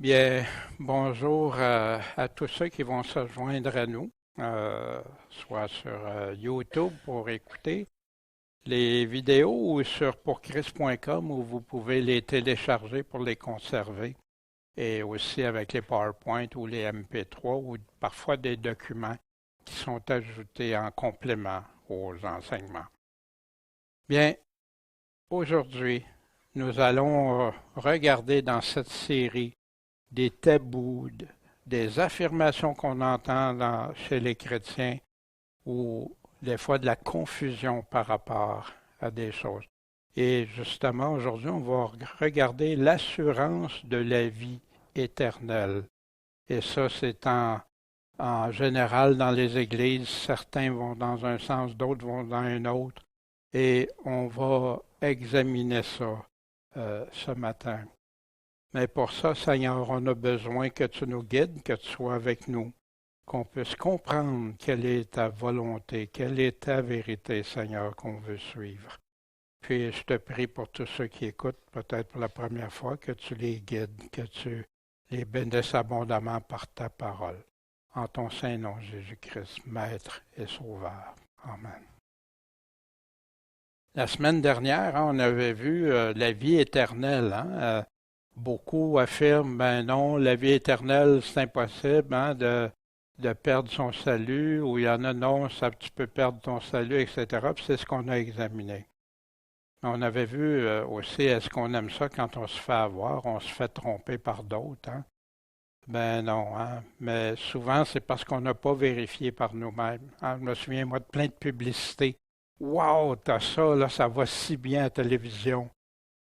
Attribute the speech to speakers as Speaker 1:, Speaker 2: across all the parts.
Speaker 1: Bien, bonjour à tous ceux qui vont se joindre à nous, soit sur YouTube pour écouter les vidéos ou sur pourchrist.com où vous pouvez les télécharger pour les conserver et aussi avec les PowerPoint ou les MP3 ou parfois des documents qui sont ajoutés en complément aux enseignements. Bien, aujourd'hui, nous allons regarder dans cette série des tabous, des affirmations qu'on entend chez les chrétiens ou des fois de la confusion par rapport à des choses. Et justement, aujourd'hui, on va regarder l'assurance de la vie éternelle. Et ça, c'est en général dans les églises. Certains vont dans un sens, d'autres vont dans un autre. Et on va examiner ça ce matin. Mais pour ça, Seigneur, on a besoin que tu nous guides, que tu sois avec nous, qu'on puisse comprendre quelle est ta volonté, quelle est ta vérité, Seigneur, qu'on veut suivre. Puis je te prie pour tous ceux qui écoutent, peut-être pour la première fois, que tu les guides, que tu les bénisses abondamment par ta parole. En ton saint nom, Jésus-Christ, Maître et Sauveur. Amen. La semaine dernière, on avait vu la vie éternelle. Beaucoup affirment, ben non, la vie éternelle, c'est impossible de perdre son salut, ou il y en a, non, ça, tu peux perdre ton salut, etc. Puis c'est ce qu'on a examiné. On avait vu aussi, est-ce qu'on aime ça quand on se fait avoir, on se fait tromper par d'autres, hein? Ben non, hein? Mais souvent, c'est parce qu'on n'a pas vérifié par nous-mêmes. Hein? Je me souviens, moi, de plein de publicités. Wow, t'as ça, là, ça va si bien à la télévision.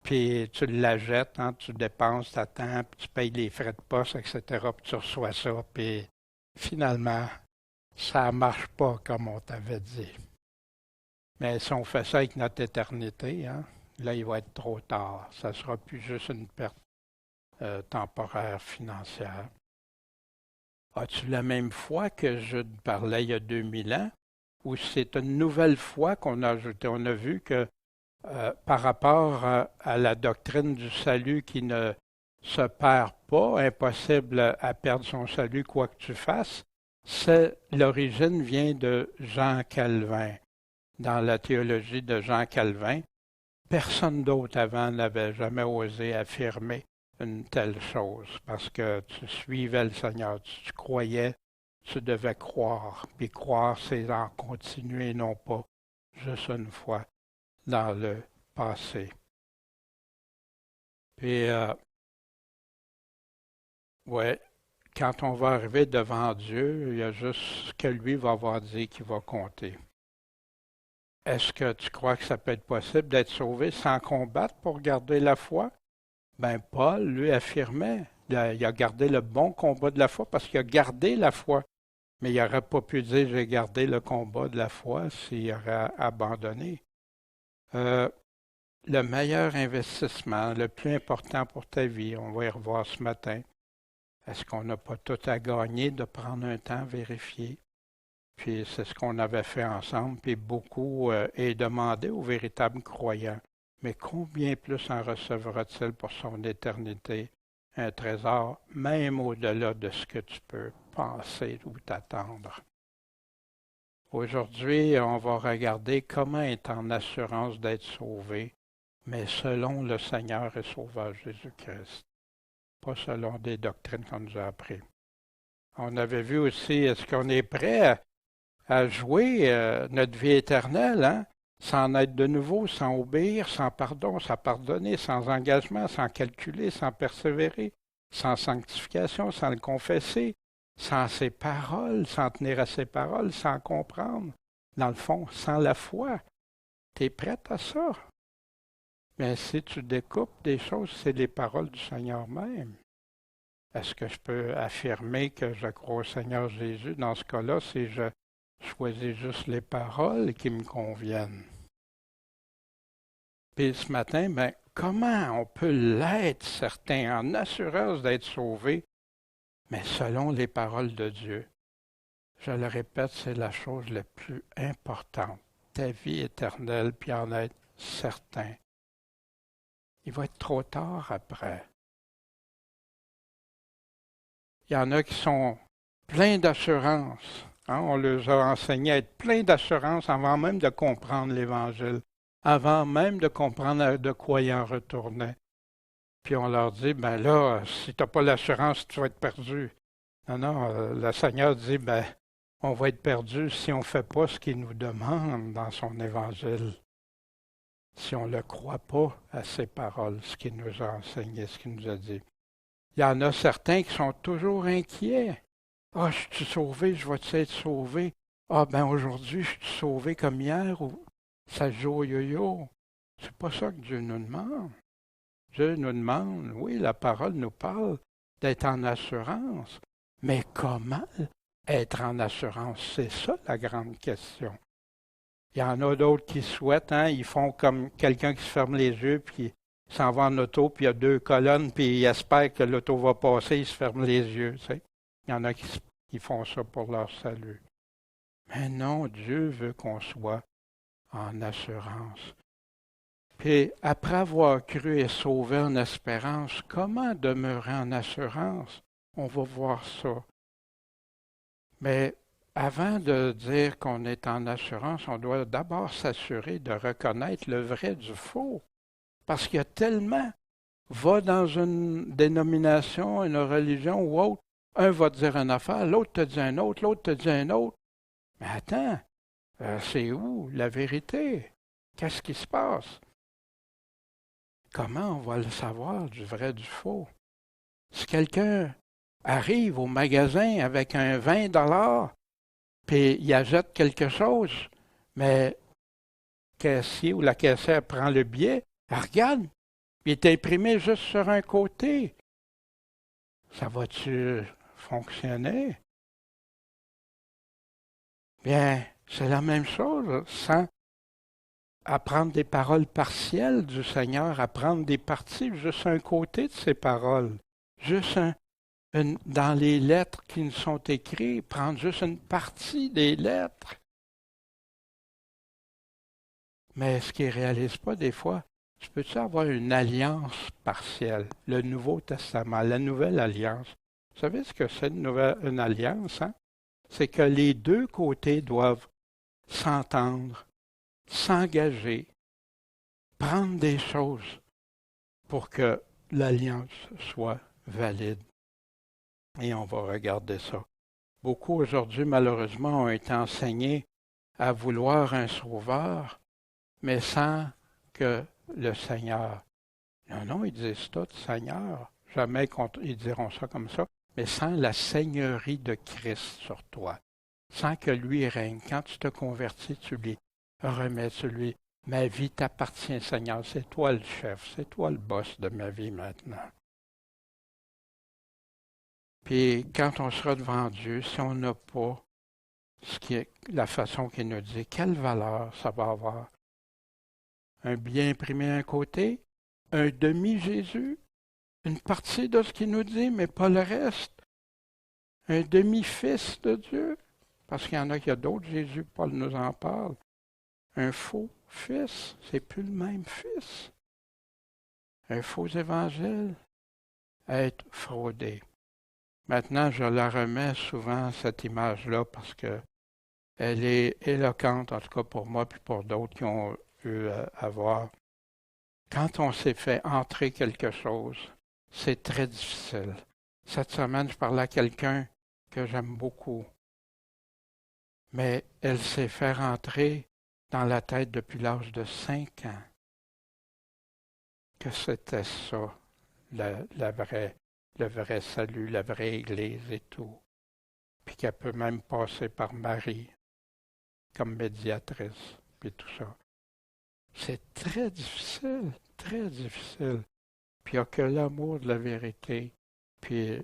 Speaker 1: Puis tu la jettes, hein, tu dépenses, tu attends, puis tu payes les frais de poste, etc., puis tu reçois ça, puis finalement, ça ne marche pas comme on t'avait dit. Mais si on fait ça avec notre éternité, hein, là, il va être trop tard. Ça ne sera plus juste une perte temporaire financière. As-tu la même foi que je parlais il y a 2000 ans, ou c'est une nouvelle foi qu'on a ajoutée? On a vu que par rapport à la doctrine du salut qui ne se perd pas, impossible à perdre son salut quoi que tu fasses, l'origine vient de Jean Calvin. Dans la théologie de Jean Calvin, personne d'autre avant n'avait jamais osé affirmer une telle chose parce que tu suivais le Seigneur, tu croyais, tu devais croire. Puis croire, c'est en continuer, non pas juste une fois dans le passé. Puis, ouais, quand on va arriver devant Dieu, il y a juste ce que lui va avoir dit qui va compter. Est-ce que tu crois que ça peut être possible d'être sauvé sans combattre pour garder la foi? Ben, Paul, lui, affirmait, il a gardé le bon combat de la foi parce qu'il a gardé la foi. Mais il n'aurait pas pu dire j'ai gardé le combat de la foi s'il aurait abandonné. Euh, le meilleur investissement, le plus important pour ta vie, on va y revoir ce matin. Est-ce qu'on n'a pas tout à gagner de prendre un temps vérifier? Puis c'est ce qu'on avait fait ensemble, puis beaucoup est demandé aux véritables croyants. Mais combien plus en recevra-t-il pour son éternité? Un trésor, même au-delà de ce que tu peux penser ou t'attendre. Aujourd'hui, on va regarder comment être en assurance d'être sauvé, mais selon le Seigneur et Sauveur Jésus-Christ, pas selon des doctrines qu'on nous a apprises. On avait vu aussi, est-ce qu'on est prêt à jouer notre vie éternelle, hein? Sans naître de nouveau, sans obéir, sans pardon, sans pardonner, sans engagement, sans calculer, sans persévérer, sans sanctification, sans le confesser, sans ses paroles, sans tenir à ses paroles, sans comprendre. Dans le fond, sans la foi. Tu es prête à ça? Mais si tu découpes des choses, c'est les paroles du Seigneur même. Est-ce que je peux affirmer que je crois au Seigneur Jésus? Dans ce cas-là, si je choisis juste les paroles qui me conviennent. Puis ce matin, ben, comment on peut l'être certain, en assurance d'être sauvé, mais selon les paroles de Dieu? Je le répète, c'est la chose la plus importante. Ta vie éternelle, puis en être certain. Il va être trop tard après. Il y en a qui sont pleins d'assurance. Hein, on leur a enseigné à être pleins d'assurance avant même de comprendre l'Évangile, avant même de comprendre de quoi ils en retournaient. Puis on leur dit, ben là, si tu n'as pas l'assurance, tu vas être perdu. Non, non, le Seigneur dit, ben, on va être perdu si on ne fait pas ce qu'il nous demande dans son Évangile. Si on ne le croit pas à ses paroles, ce qu'il nous a enseigné, ce qu'il nous a dit. Il y en a certains qui sont toujours inquiets. Ah, je suis sauvé, je vais être sauvé. Ah, ben aujourd'hui, je suis sauvé comme hier ou ça joue au yo-yo. C'est pas ça que Dieu nous demande. Dieu nous demande, oui, la parole nous parle d'être en assurance. Mais comment être en assurance? C'est ça la grande question. Il y en a d'autres qui souhaitent, hein, ils font comme quelqu'un qui se ferme les yeux, puis s'en va en auto, puis il y a deux colonnes, puis il espère que l'auto va passer, il se ferme les yeux. Tu sais. Il y en a qui font ça pour leur salut. Mais non, Dieu veut qu'on soit en assurance. Puis après avoir cru et sauvé en espérance, comment demeurer en assurance? On va voir ça. Mais avant de dire qu'on est en assurance, on doit d'abord s'assurer de reconnaître le vrai du faux. Parce qu'il y a tellement, va dans une dénomination, une religion ou autre, un va te dire une affaire, l'autre te dit un autre, l'autre te dit un autre. Mais attends, c'est où la vérité? Qu'est-ce qui se passe? Comment on va le savoir du vrai du faux? Si quelqu'un arrive au magasin avec un 20 $, puis il achète quelque chose, mais le caissier ou la caissière prend le billet, elle regarde, il est imprimé juste sur un côté. Ça va-tu fonctionner? Bien, c'est la même chose, sans apprendre des paroles partielles du Seigneur, apprendre des parties, juste un côté de ses paroles, juste dans les lettres qui nous sont écrites, prendre juste une partie des lettres. Mais ce qu'ils ne réalisent pas des fois, tu peux-tu avoir une alliance partielle, le Nouveau Testament, la Nouvelle Alliance. Vous savez ce que c'est une alliance, hein? C'est que les deux côtés doivent s'entendre, s'engager, prendre des choses pour que l'alliance soit valide. Et on va regarder ça. Beaucoup aujourd'hui, malheureusement, ont été enseignés à vouloir un sauveur, mais sans que le Seigneur. Non, non, ils disent tout, Seigneur. Jamais ils diront ça comme ça, mais sans la seigneurie de Christ sur toi. Sans que lui règne. Quand tu te convertis, tu lui remets, tu lui. Ma vie t'appartient, Seigneur. C'est toi le chef, c'est toi le boss de ma vie maintenant. Puis quand on sera devant Dieu, si on n'a pas ce qui est la façon qu'il nous dit, quelle valeur ça va avoir? Un billet imprimé à un côté, un demi-Jésus, une partie de ce qu'il nous dit, mais pas le reste. Un demi-fils de Dieu, parce qu'il y en a qui a d'autres Jésus, Paul nous en parle. Un faux fils, c'est plus le même fils. Un faux évangile, être fraudé. Maintenant, je la remets souvent, cette image-là, parce que elle est éloquente, en tout cas pour moi, puis pour d'autres qui ont eu à voir. Quand on s'est fait entrer quelque chose, c'est très difficile. Cette semaine, je parlais à quelqu'un que j'aime beaucoup, mais elle s'est fait rentrer dans la tête depuis l'âge de 5 ans que c'était ça, le vrai salut, la vraie Église et tout. Puis qu'elle peut même passer par Marie comme médiatrice, puis tout ça. C'est très difficile, très difficile. Puis il n'y a que l'amour de la vérité, puis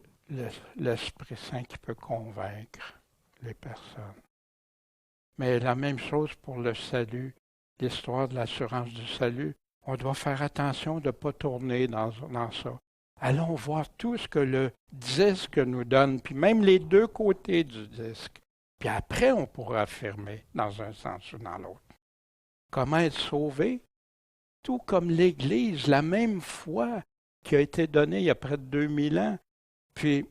Speaker 1: l'Esprit Saint qui peut convaincre les personnes. Mais la même chose pour le salut, l'histoire de l'assurance du salut. On doit faire attention de ne pas tourner dans ça. Allons voir tout ce que le disque nous donne, puis même les deux côtés du disque. Puis après, on pourra affirmer dans un sens ou dans l'autre. Comment être sauvé? Tout comme l'Église, la même foi qui a été donnée il y a près de 2000 ans. Puis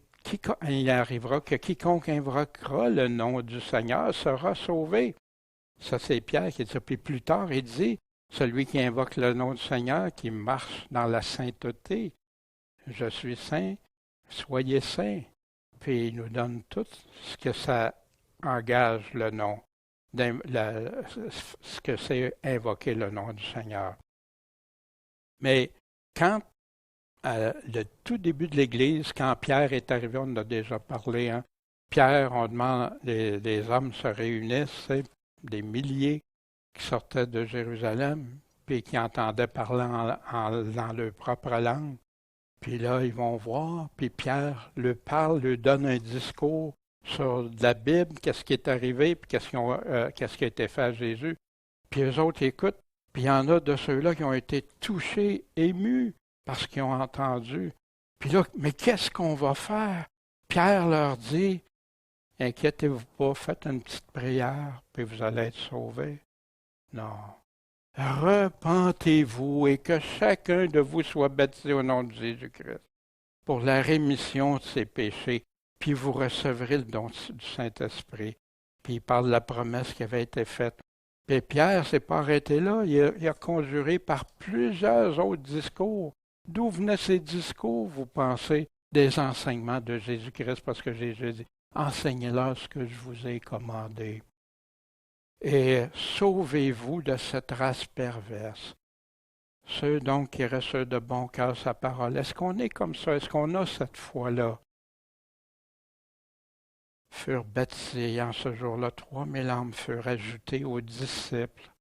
Speaker 1: il arrivera que quiconque invoquera le nom du Seigneur sera sauvé. Ça, c'est Pierre qui dit ça. Puis plus tard, il dit, celui qui invoque le nom du Seigneur, qui marche dans la sainteté, je suis saint, soyez saints. Puis il nous donne tout ce que ça engage le nom, ce que c'est invoquer le nom du Seigneur. Mais quand, le tout début de l'Église, quand Pierre est arrivé, on en a déjà parlé, hein, Pierre, on demande, les hommes se réunissent, des milliers qui sortaient de Jérusalem, puis qui entendaient parler dans leur propre langue. Puis là, ils vont voir, puis Pierre leur parle, leur donne un discours sur la Bible, qu'est-ce qui est arrivé, puis qu'est-ce qui a été fait à Jésus. Puis eux autres écoutent, puis il y en a de ceux-là qui ont été touchés, émus, parce qu'ils ont entendu. Puis là, mais qu'est-ce qu'on va faire? Pierre leur dit, inquiétez-vous pas, faites une petite prière, puis vous allez être sauvés. Non. Repentez-vous et que chacun de vous soit baptisé au nom de Jésus-Christ pour la rémission de ses péchés, puis vous recevrez le don du Saint-Esprit. Puis il parle de la promesse qui avait été faite. Puis Pierre ne s'est pas arrêté là, il a conjuré par plusieurs autres discours. D'où venaient ces discours, vous pensez? Des enseignements de Jésus-Christ, parce que Jésus dit, enseignez-leur ce que je vous ai commandé. Et sauvez-vous de cette race perverse. Ceux donc qui reçoivent de bon cœur sa parole. Est-ce qu'on est comme ça? Est-ce qu'on a cette foi-là? Furent baptisés en ce jour-là, 3000 âmes furent ajoutées aux disciples.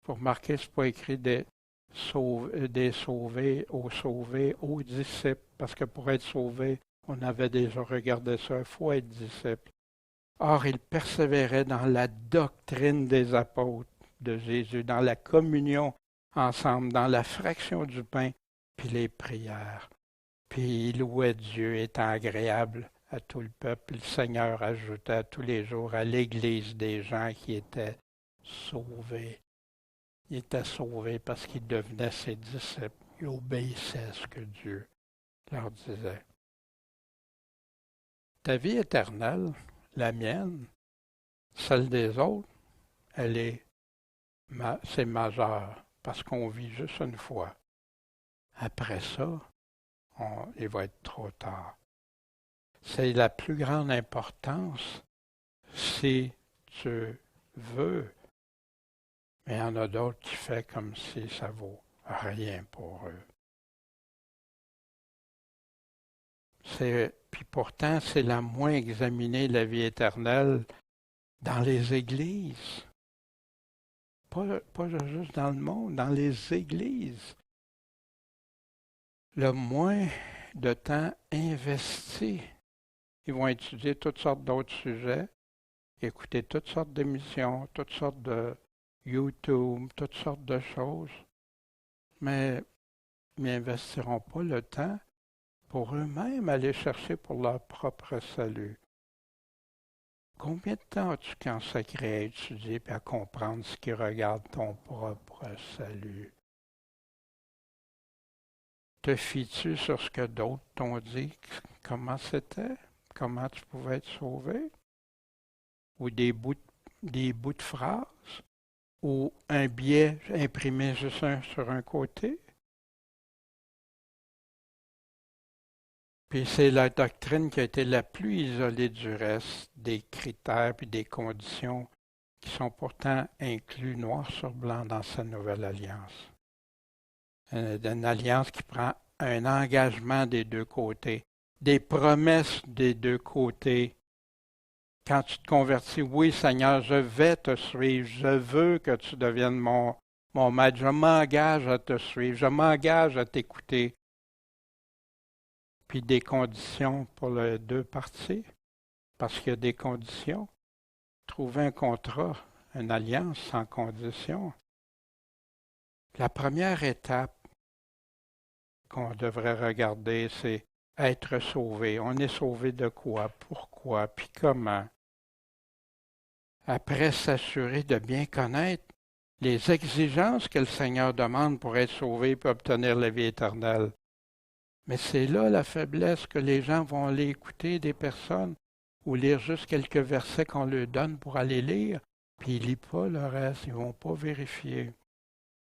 Speaker 1: Pour marquer, ce n'est pas écrit des sauvés, aux disciples, parce que pour être sauvé, on avait déjà regardé ça, il faut être disciple. Or, ils persévéraient dans la doctrine des apôtres de Jésus, dans la communion ensemble, dans la fraction du pain, puis les prières. Puis ils louaient Dieu, étant agréable à tout le peuple. Le Seigneur ajoutait tous les jours à l'Église des gens qui étaient sauvés. Ils étaient sauvés parce qu'ils devenaient ses disciples. Ils obéissaient à ce que Dieu leur disait. Ta vie éternelle, la mienne, celle des autres, c'est majeur parce qu'on vit juste une fois. Après ça, il va être trop tard. C'est la plus grande importance si tu veux. Mais il y en a d'autres qui font comme si ça vaut rien pour eux. Puis pourtant, c'est la moins examinée, la vie éternelle, dans les églises. Pas juste dans le monde, dans les églises. Le moins de temps investi. Ils vont étudier toutes sortes d'autres sujets, écouter toutes sortes d'émissions, toutes sortes de YouTube, toutes sortes de choses, mais ils n'investiront pas le temps pour eux-mêmes aller chercher pour leur propre salut. Combien de temps as-tu consacré à étudier et à comprendre ce qui regarde ton propre salut? Te fies-tu sur ce que d'autres t'ont dit, comment c'était, comment tu pouvais être sauvé? Ou des bouts de phrases? Ou un billet imprimé juste sur un côté? Puis c'est la doctrine qui a été la plus isolée du reste des critères et des conditions qui sont pourtant inclus noir sur blanc dans sa nouvelle alliance. Une alliance qui prend un engagement des deux côtés, des promesses des deux côtés. Quand tu te convertis, oui Seigneur, je vais te suivre, je veux que tu deviennes mon maître, je m'engage à te suivre, je m'engage à t'écouter. Puis des conditions pour les deux parties, parce qu'il y a des conditions. Trouver un contrat, une alliance sans condition. La première étape qu'on devrait regarder, c'est être sauvé. On est sauvé de quoi? Pourquoi? Puis comment? Après, s'assurer de bien connaître les exigences que le Seigneur demande pour être sauvé et obtenir la vie éternelle. Mais c'est là la faiblesse que les gens vont aller écouter des personnes ou lire juste quelques versets qu'on leur donne pour aller lire, puis ils ne lisent pas le reste, ils ne vont pas vérifier.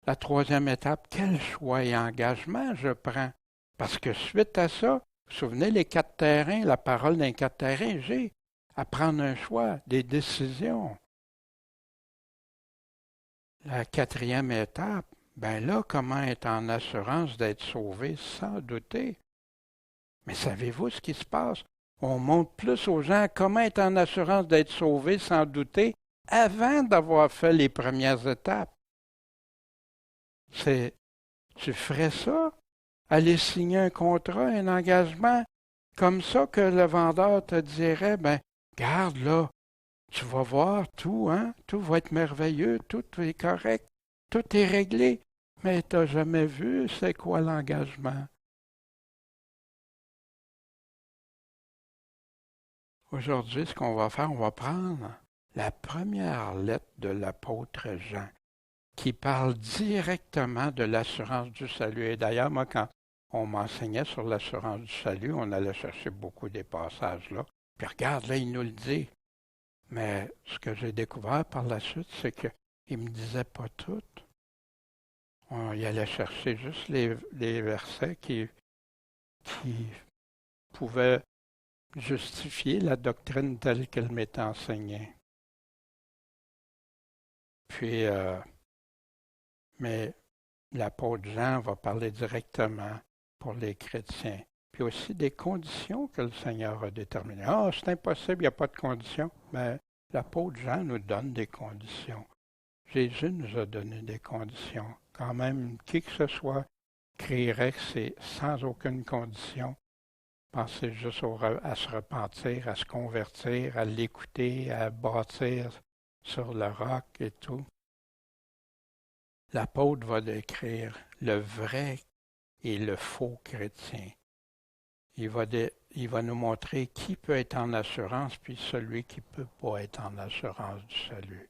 Speaker 1: La troisième étape, quel choix et engagement je prends? Parce que suite à ça, vous vous souvenez, les 4 terrains, la parole d'un 4 terrains, j'ai à prendre un choix, des décisions. La quatrième étape, ben là, comment être en assurance d'être sauvé sans douter? Mais savez-vous ce qui se passe? On montre plus aux gens comment être en assurance d'être sauvé sans douter avant d'avoir fait les premières étapes. C'est, tu ferais ça? Aller signer un contrat, un engagement, comme ça que le vendeur te dirait, ben, garde là, tu vas voir tout, hein? Tout va être merveilleux, tout est correct, tout est réglé. Mais tu n'as jamais vu c'est quoi l'engagement. Aujourd'hui, ce qu'on va faire, on va prendre la première lettre de l'apôtre Jean, qui parle directement de l'assurance du salut. Et d'ailleurs, moi, quand on m'enseignait sur l'assurance du salut, on allait chercher beaucoup des passages là. Puis regarde, là, il nous le dit. Mais ce que j'ai découvert par la suite, c'est qu'il ne me disait pas tout. On y allait chercher juste les versets qui pouvaient justifier la doctrine telle qu'elle m'était enseignée. Puis, mais l'apôtre Jean va parler directement pour les chrétiens. Puis aussi des conditions que le Seigneur a déterminées. Ah, c'est impossible, il n'y a pas de conditions. Mais l'apôtre Jean nous donne des conditions. Jésus nous a donné des conditions. Quand même, qui que ce soit crierait que c'est sans aucune condition. Pensez juste à se repentir, à se convertir, à l'écouter, à bâtir sur le roc et tout. L'apôtre va décrire le vrai et le faux chrétien. Il va nous montrer qui peut être en assurance, puis celui qui ne peut pas être en assurance du salut.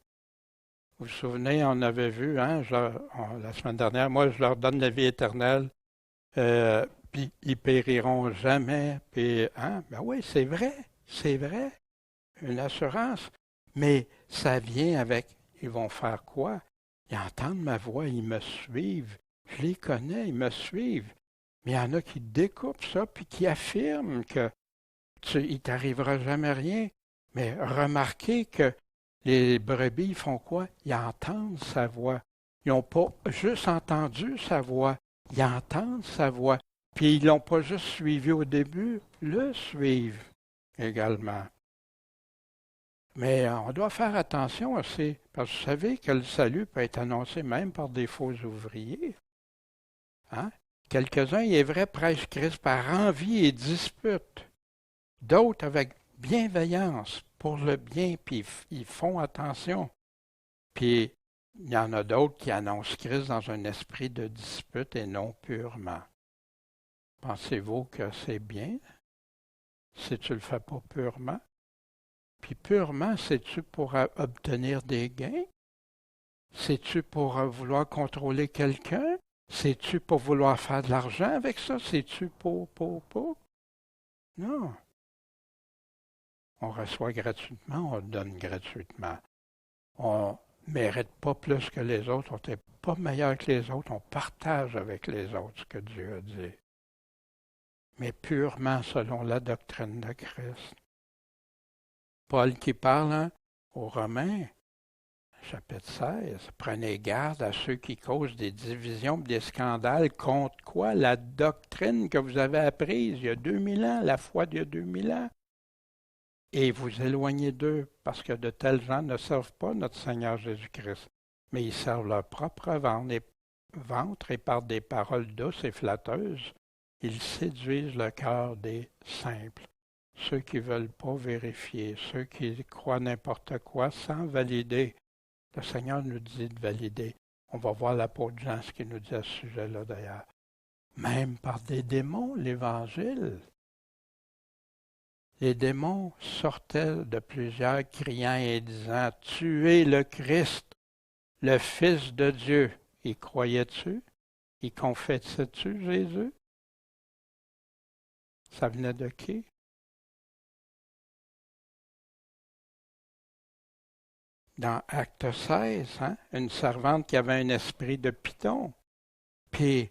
Speaker 1: Vous vous souvenez, on avait vu, hein, la semaine dernière, moi je leur donne la vie éternelle, puis ils périront jamais, puis, hein, ben oui, c'est vrai, une assurance, mais ça vient avec, ils vont faire quoi? Ils entendent ma voix, ils me suivent, je les connais, ils me suivent, mais il y en a qui découpent ça, puis qui affirment que il t'arrivera jamais rien, mais remarquez que les brebis font quoi? Ils entendent sa voix. Ils n'ont pas juste entendu sa voix, ils entendent sa voix. Puis ils ne l'ont pas juste suivi au début, le suivent également. Mais on doit faire attention aussi, parce que vous savez que le salut peut être annoncé même par des faux ouvriers. Hein? Quelques-uns, il est vrai, prêchent Christ par envie et dispute. D'autres avec bienveillance pour le bien, puis ils font attention. Puis il y en a d'autres qui annoncent Christ dans un esprit de dispute et non purement. Pensez-vous que c'est bien si tu ne le fais pas purement? Puis purement, c'est-tu pour obtenir des gains? C'est-tu pour vouloir contrôler quelqu'un? C'est-tu pour vouloir faire de l'argent avec ça? C'est-tu pour? Non. On reçoit gratuitement, on donne gratuitement. On ne mérite pas plus que les autres, on n'est pas meilleur que les autres, on partage avec les autres ce que Dieu a dit. Mais purement selon la doctrine de Christ. Paul qui parle aux Romains, chapitre 16, prenez garde à ceux qui causent des divisions et des scandales contre quoi? La doctrine que vous avez apprise il y a 2000 ans, la foi d'il y a 2000 ans. Et vous éloignez d'eux, parce que de tels gens ne servent pas notre Seigneur Jésus-Christ, mais ils servent leur propre ventre et par des paroles douces et flatteuses, ils séduisent le cœur des simples. Ceux qui ne veulent pas vérifier, ceux qui croient n'importe quoi sans valider. Le Seigneur nous dit de valider. On va voir l'apôtre Jean ce qu'il nous dit à ce sujet-là d'ailleurs. Même par des démons, l'Évangile. Les démons sortaient de plusieurs criant et disant « Tu es le Christ, le Fils de Dieu. » Y croyais-tu? Y confessais-tu Jésus? Ça venait de qui? Dans Acte 16, hein? Une servante qui avait un esprit de python. Puis,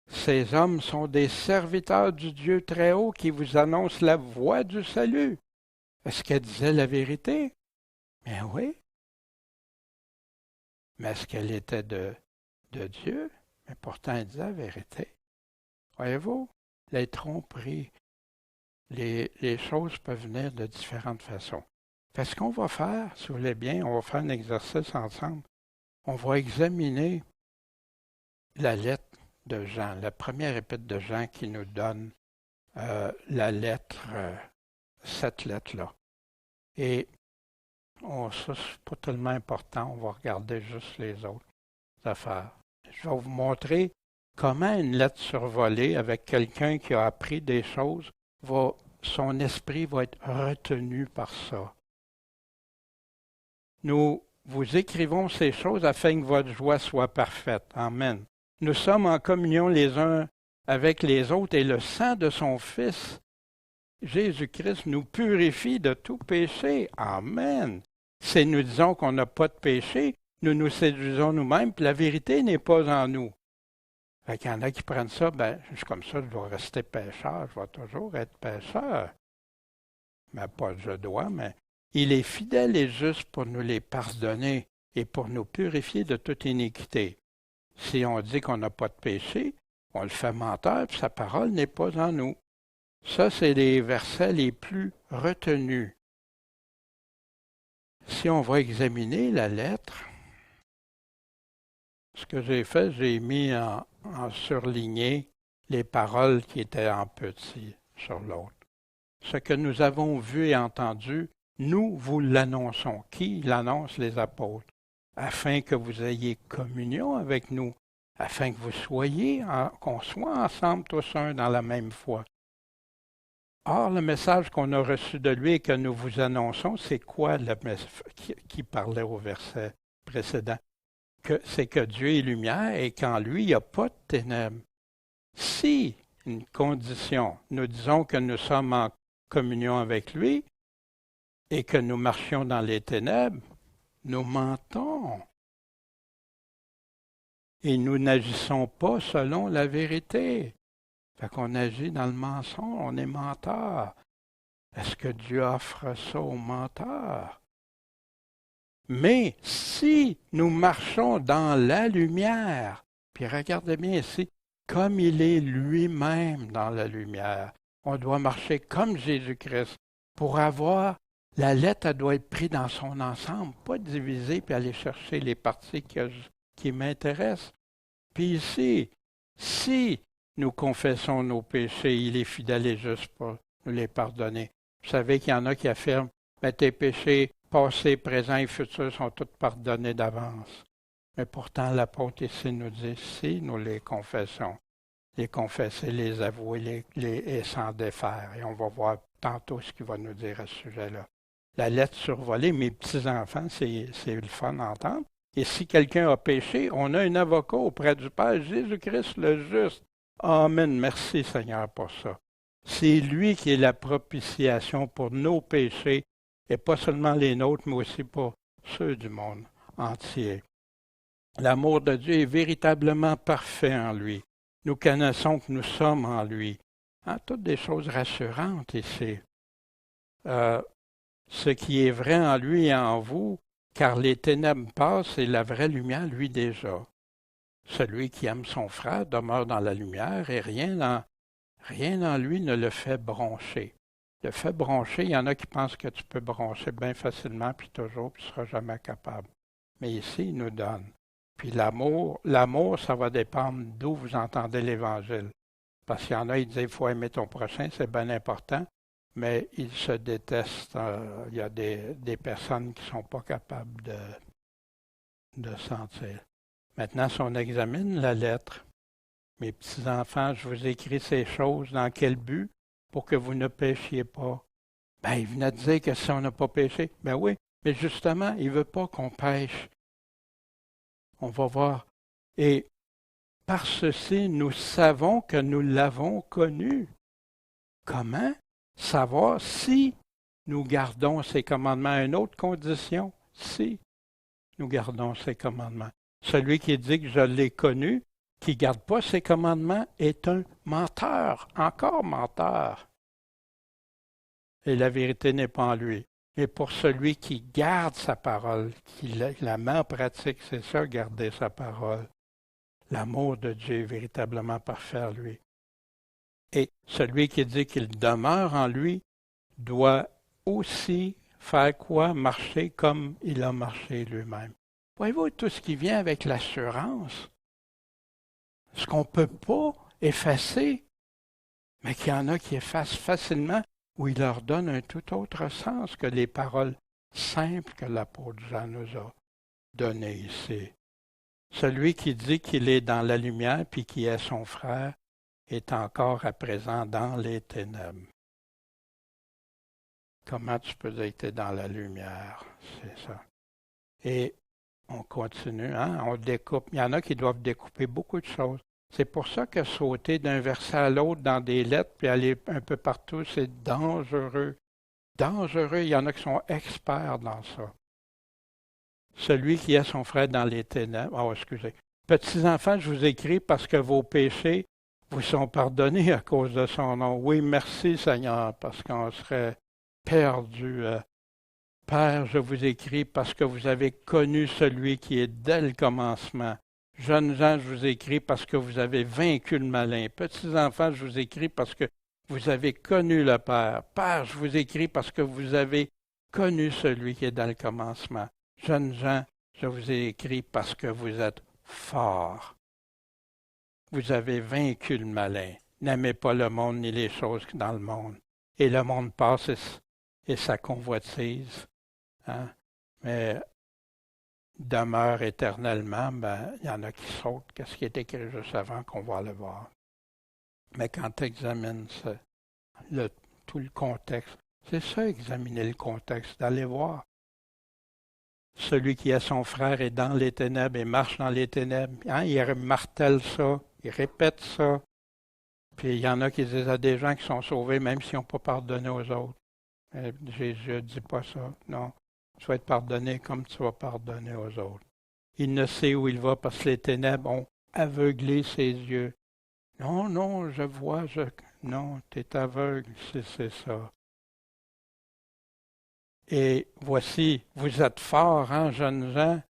Speaker 1: ces hommes sont des serviteurs du Dieu très haut qui vous annoncent la voie du salut. Est-ce qu'elle disait la vérité? Ben oui. Mais est-ce qu'elle était de Dieu? Mais pourtant, elle disait la vérité. Voyez-vous, les tromperies, les choses peuvent venir de différentes façons. Fait ce qu'on va faire, si vous voulez bien, on va faire un exercice ensemble. On va examiner la lettre de Jean, la première épître de Jean qui nous donne la lettre, cette lettre-là. Et ça, c'est pas tellement important, on va regarder juste les autres affaires. Je vais vous montrer comment une lettre survolée avec quelqu'un qui a appris des choses, son esprit va être retenu par ça. Nous vous écrivons ces choses afin que votre joie soit parfaite. Amen. Nous sommes en communion les uns avec les autres et le sang de son Fils, Jésus-Christ, nous purifie de tout péché. Amen. Si nous disons qu'on n'a pas de péché, nous nous séduisons nous-mêmes, puis la vérité n'est pas en nous. Fait qu'il y en a qui prennent ça, je suis comme ça, je dois rester pécheur, je vais toujours être pécheur. Mais pas je dois, mais il est fidèle et juste pour nous les pardonner et pour nous purifier de toute iniquité. Si on dit qu'on n'a pas de péché, on le fait menteur, puis sa parole n'est pas en nous. Ça, c'est les versets les plus retenus. Si on va examiner la lettre, ce que j'ai fait, j'ai mis en surligné les paroles qui étaient en petit sur l'autre. Ce que nous avons vu et entendu, nous vous l'annonçons. Qui l'annonce? Les apôtres. Afin que vous ayez communion avec nous, afin que vous soyez, qu'on soit ensemble tous un dans la même foi. Or, le message qu'on a reçu de lui et que nous vous annonçons, c'est quoi le message qui parlait au verset précédent? C'est que Dieu est lumière et qu'en lui, il n'y a pas de ténèbres. Si, une condition, nous disons que nous sommes en communion avec lui et que nous marchions dans les ténèbres, nous mentons. Et nous n'agissons pas selon la vérité. Fait qu'on agit dans le mensonge, on est menteur. Est-ce que Dieu offre ça aux menteurs? Mais si nous marchons dans la lumière, puis regardez bien ici, comme il est lui-même dans la lumière, on doit marcher comme Jésus-Christ pour avoir, la lettre elle doit être prise dans son ensemble, pas divisée puis aller chercher les parties qui m'intéressent. Puis ici, si nous confessons nos péchés, il est fidèle et juste pour nous les pardonner. Vous savez qu'il y en a qui affirment, tes péchés passés, présents et futurs sont tous pardonnés d'avance. Mais pourtant, l'apôtre ici nous dit, si nous les confessons, les confesser, les avouer, et s'en défaire. Et on va voir tantôt ce qu'il va nous dire à ce sujet-là. La lettre survolée, mes petits-enfants, c'est le fun d'entendre. Et si quelqu'un a péché, on a un avocat auprès du Père, Jésus-Christ le juste. Amen. Merci Seigneur pour ça. C'est lui qui est la propitiation pour nos péchés, et pas seulement les nôtres, mais aussi pour ceux du monde entier. L'amour de Dieu est véritablement parfait en lui. Nous connaissons que nous sommes en lui. Toutes des choses rassurantes ici. Ce qui est vrai en lui et en vous, car les ténèbres passent et la vraie lumière, lui déjà. Celui qui aime son frère demeure dans la lumière et rien en lui ne le fait broncher. Le fait broncher, il y en a qui pensent que tu peux broncher bien facilement, puis toujours, puis tu ne seras jamais capable. Mais ici, il nous donne. Puis l'amour, ça va dépendre d'où vous entendez l'Évangile. Parce qu'il y en a, ils disent, il faut aimer ton prochain, c'est bien important, mais ils se détestent. Il y a des personnes qui ne sont pas capables de sentir. Maintenant, si on examine la lettre, mes petits-enfants, je vous écris ces choses, dans quel but? Pour que vous ne péchiez pas. Il venait de dire que si on n'a pas péché, oui, mais justement, il ne veut pas qu'on pêche. On va voir. Et par ceci, nous savons que nous l'avons connu. Comment savoir si nous gardons ses commandements à une autre condition? Si nous gardons ses commandements. Celui qui dit que je l'ai connu, qui ne garde pas ses commandements, est un menteur, encore menteur. Et la vérité n'est pas en lui. Mais pour celui qui garde sa parole, qui la met en pratique, c'est ça, garder sa parole. L'amour de Dieu est véritablement parfait en lui. Et celui qui dit qu'il demeure en lui doit aussi faire quoi? Marcher comme il a marché lui-même. Voyez-vous tout ce qui vient avec l'assurance? Ce qu'on ne peut pas effacer, mais qu'il y en a qui effacent facilement, où il leur donne un tout autre sens que les paroles simples que l'apôtre Jean nous a données ici. Celui qui dit qu'il est dans la lumière puis qui est son frère est encore à présent dans les ténèbres. Comment tu peux dire que tu es dans la lumière? C'est ça. Et on continue, hein? On découpe. Il y en a qui doivent découper beaucoup de choses. C'est pour ça que sauter d'un verset à l'autre dans des lettres puis aller un peu partout, c'est dangereux. Dangereux, il y en a qui sont experts dans ça. Celui qui a son frère dans les ténèbres. Oh, excusez. Petits enfants, je vous écris parce que vos péchés vous sont pardonnés à cause de son nom. Oui, merci Seigneur, parce qu'on serait perdu. Père, je vous écris parce que vous avez connu celui qui est dès le commencement. Jeunes gens, je vous écris parce que vous avez vaincu le malin. Petits enfants, je vous écris parce que vous avez connu le Père. Père, je vous écris parce que vous avez connu celui qui est dans le commencement. Jeunes gens, je vous ai écrit parce que vous êtes forts. Vous avez vaincu le malin. N'aimez pas le monde ni les choses dans le monde. Et le monde passe et sa convoitise. Hein? Mais demeure éternellement, il y en a qui sautent. Qu'est-ce qui est écrit juste avant qu'on va le voir? Mais quand tu examines tout le contexte, c'est ça, examiner le contexte, d'aller voir. Celui qui a son frère est dans les ténèbres et marche dans les ténèbres. Hein? Il martèle ça, il répète ça. Puis il y en a qui disent à des gens qui sont sauvés, même s'ils n'ont pas pardonné aux autres. Jésus ne dit pas ça, non. Tu vas être pardonné comme tu vas pardonner aux autres. Il ne sait où il va parce que les ténèbres ont aveuglé ses yeux. Non, non, je vois, non, tu es aveugle, c'est ça. Et voici, vous êtes forts, hein, jeunes gens,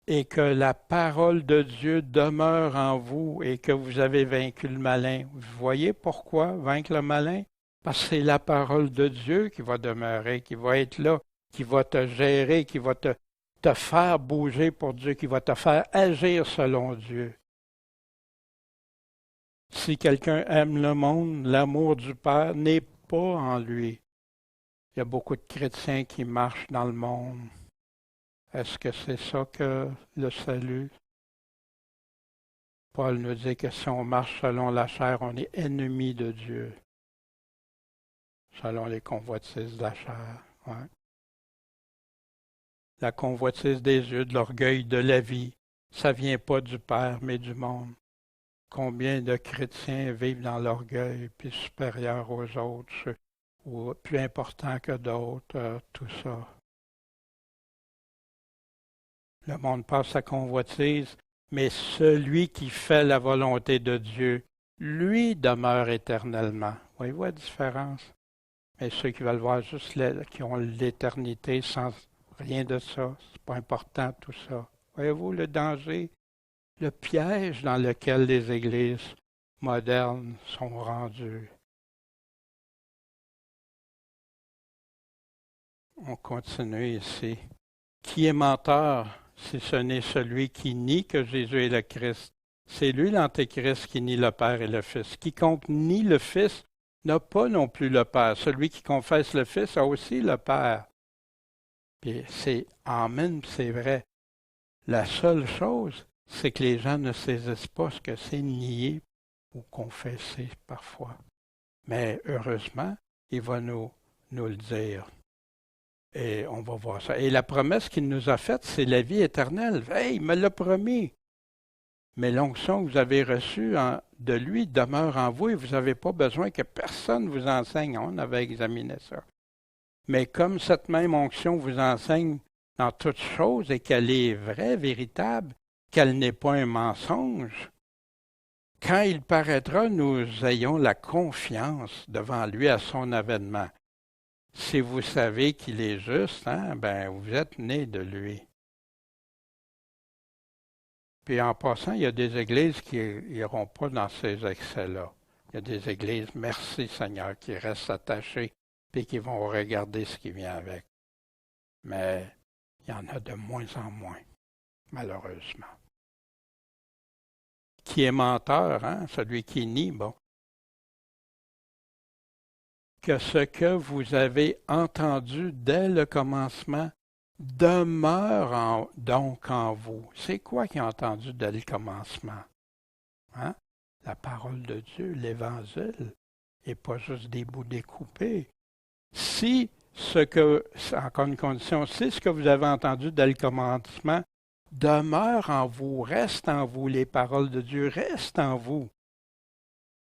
Speaker 1: et que la parole de Dieu demeure en vous et que vous avez vaincu le malin. Vous voyez pourquoi vaincre le malin? Parce que c'est la parole de Dieu qui va demeurer, qui va être là, qui va te gérer, qui va te faire bouger pour Dieu, qui va te faire agir selon Dieu. Si quelqu'un aime le monde, l'amour du Père n'est pas en lui. Il y a beaucoup de chrétiens qui marchent dans le monde. Est-ce que c'est ça que le salut? Paul nous dit que si on marche selon la chair, on est ennemi de Dieu. Selon les convoitises de la chair. Ouais. La convoitise des yeux, de l'orgueil, de la vie, ça ne vient pas du Père, mais du monde. Combien de chrétiens vivent dans l'orgueil, puis supérieurs aux autres, ou plus importants que d'autres, tout ça. Le monde passe sa convoitise, mais celui qui fait la volonté de Dieu, lui demeure éternellement. Voyez-vous la différence? Mais ceux qui veulent voir juste qui ont l'éternité sans rien de ça, c'est pas important tout ça. Voyez-vous le danger, le piège dans lequel les églises modernes sont rendues. On continue ici. Qui est menteur si ce n'est celui qui nie que Jésus est le Christ? C'est lui l'Antéchrist qui nie le Père et le Fils. Quiconque nie le Fils n'a pas non plus le Père. Celui qui confesse le Fils a aussi le Père. Puis c'est amen, c'est vrai. La seule chose, c'est que les gens ne saisissent pas ce que c'est nier ou confesser parfois. Mais heureusement, il va nous le dire. Et on va voir ça. Et la promesse qu'il nous a faite, c'est la vie éternelle. Hey, il me l'a promis. Mais l'onction que vous avez reçue de lui demeure en vous et vous n'avez pas besoin que personne vous enseigne. On avait examiné ça. Mais comme cette même onction vous enseigne dans toutes choses et qu'elle est vraie, véritable, qu'elle n'est pas un mensonge, quand il paraîtra, nous ayons la confiance devant lui à son avènement. Si vous savez qu'il est juste, ben vous êtes né de lui. Puis en passant, il y a des églises qui n'iront pas dans ces excès-là. Il y a des églises, merci Seigneur, qui restent attachées et qui vont regarder ce qui vient avec. Mais il y en a de moins en moins, malheureusement. Qui est menteur, celui qui nie, bon. Que ce que vous avez entendu dès le commencement demeure donc en vous. C'est quoi qu'il a entendu dès le commencement? La parole de Dieu, l'Évangile, et pas juste des bouts découpés. Si encore une condition, si ce que vous avez entendu dès le commencement demeure en vous, reste en vous, les paroles de Dieu restent en vous,